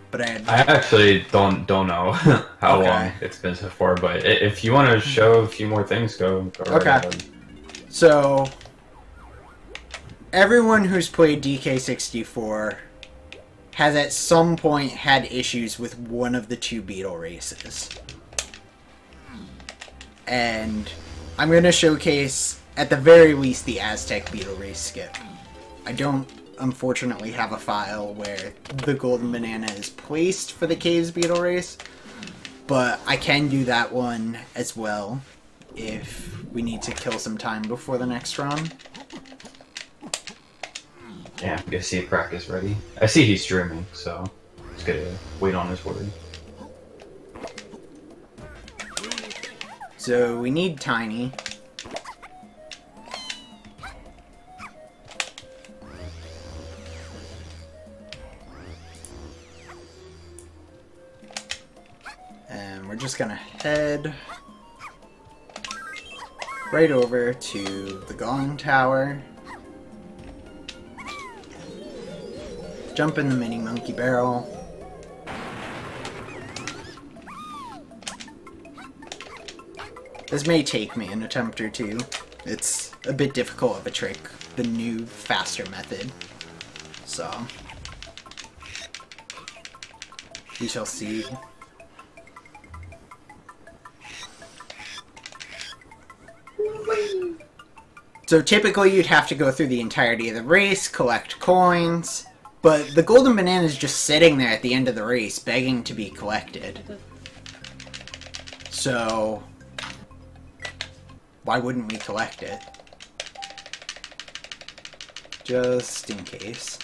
But I actually don't know how long it's been so far, but if you want to show a few more things, go right ahead. So, everyone who's played DK64 has at some point had issues with one of the 2 beetle races. And I'm going to showcase, at the very least, the Aztec beetle race skip. I don't, unfortunately, have a file where the golden banana is placed for the Caves beetle race, but I can do that one as well if we need to kill some time before the next run. Yeah, I'm gonna see if Crack is ready. I see he's streaming, so just gotta wait on his word. So we need Tiny. And we're just gonna head right over to the Gong Tower. Jump in the mini monkey barrel. This may take me an attempt or two. It's a bit difficult of a trick, the new, faster method. So, we shall see. So typically you'd have to go through the entirety of the race, collect coins, but the golden banana is just sitting there at the end of the race, begging to be collected. So, why wouldn't we collect it? Just in case.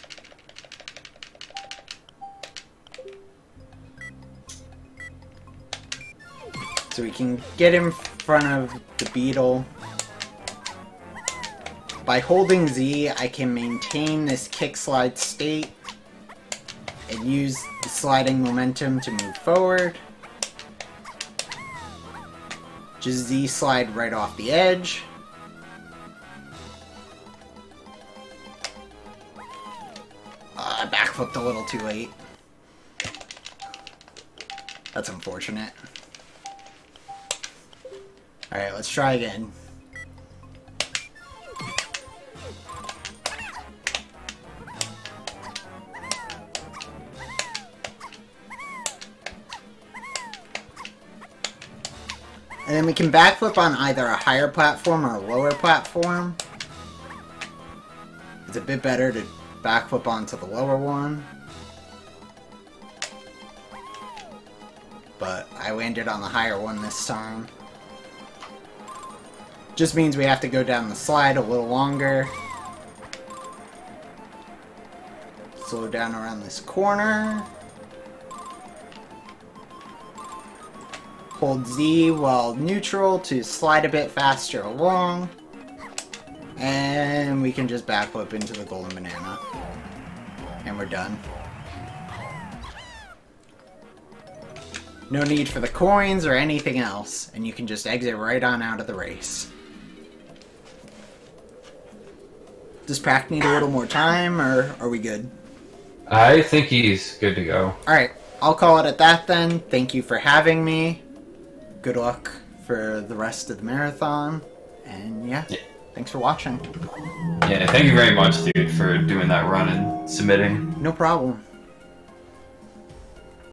So we can get in front of the beetle. By holding Z, I can maintain this kick slide state and use the sliding momentum to move forward. Just Z slide right off the edge. I backflipped a little too late. That's unfortunate. Alright, let's try again. And then we can backflip on either a higher platform or a lower platform. It's a bit better to backflip onto the lower one. But I landed on the higher one this time. Just means we have to go down the slide a little longer. Slow down around this corner. Hold Z while neutral to slide a bit faster along. And we can just backflip into the golden banana. And we're done. No need for the coins or anything else. And you can just exit right on out of the race. Does Prac need a little more time, or are we good? I think he's good to go. Alright, I'll call it at that then. Thank you for having me. Good luck for the rest of the marathon. And yeah, thanks for watching. Yeah, thank you very much, dude, for doing that run and submitting. No problem.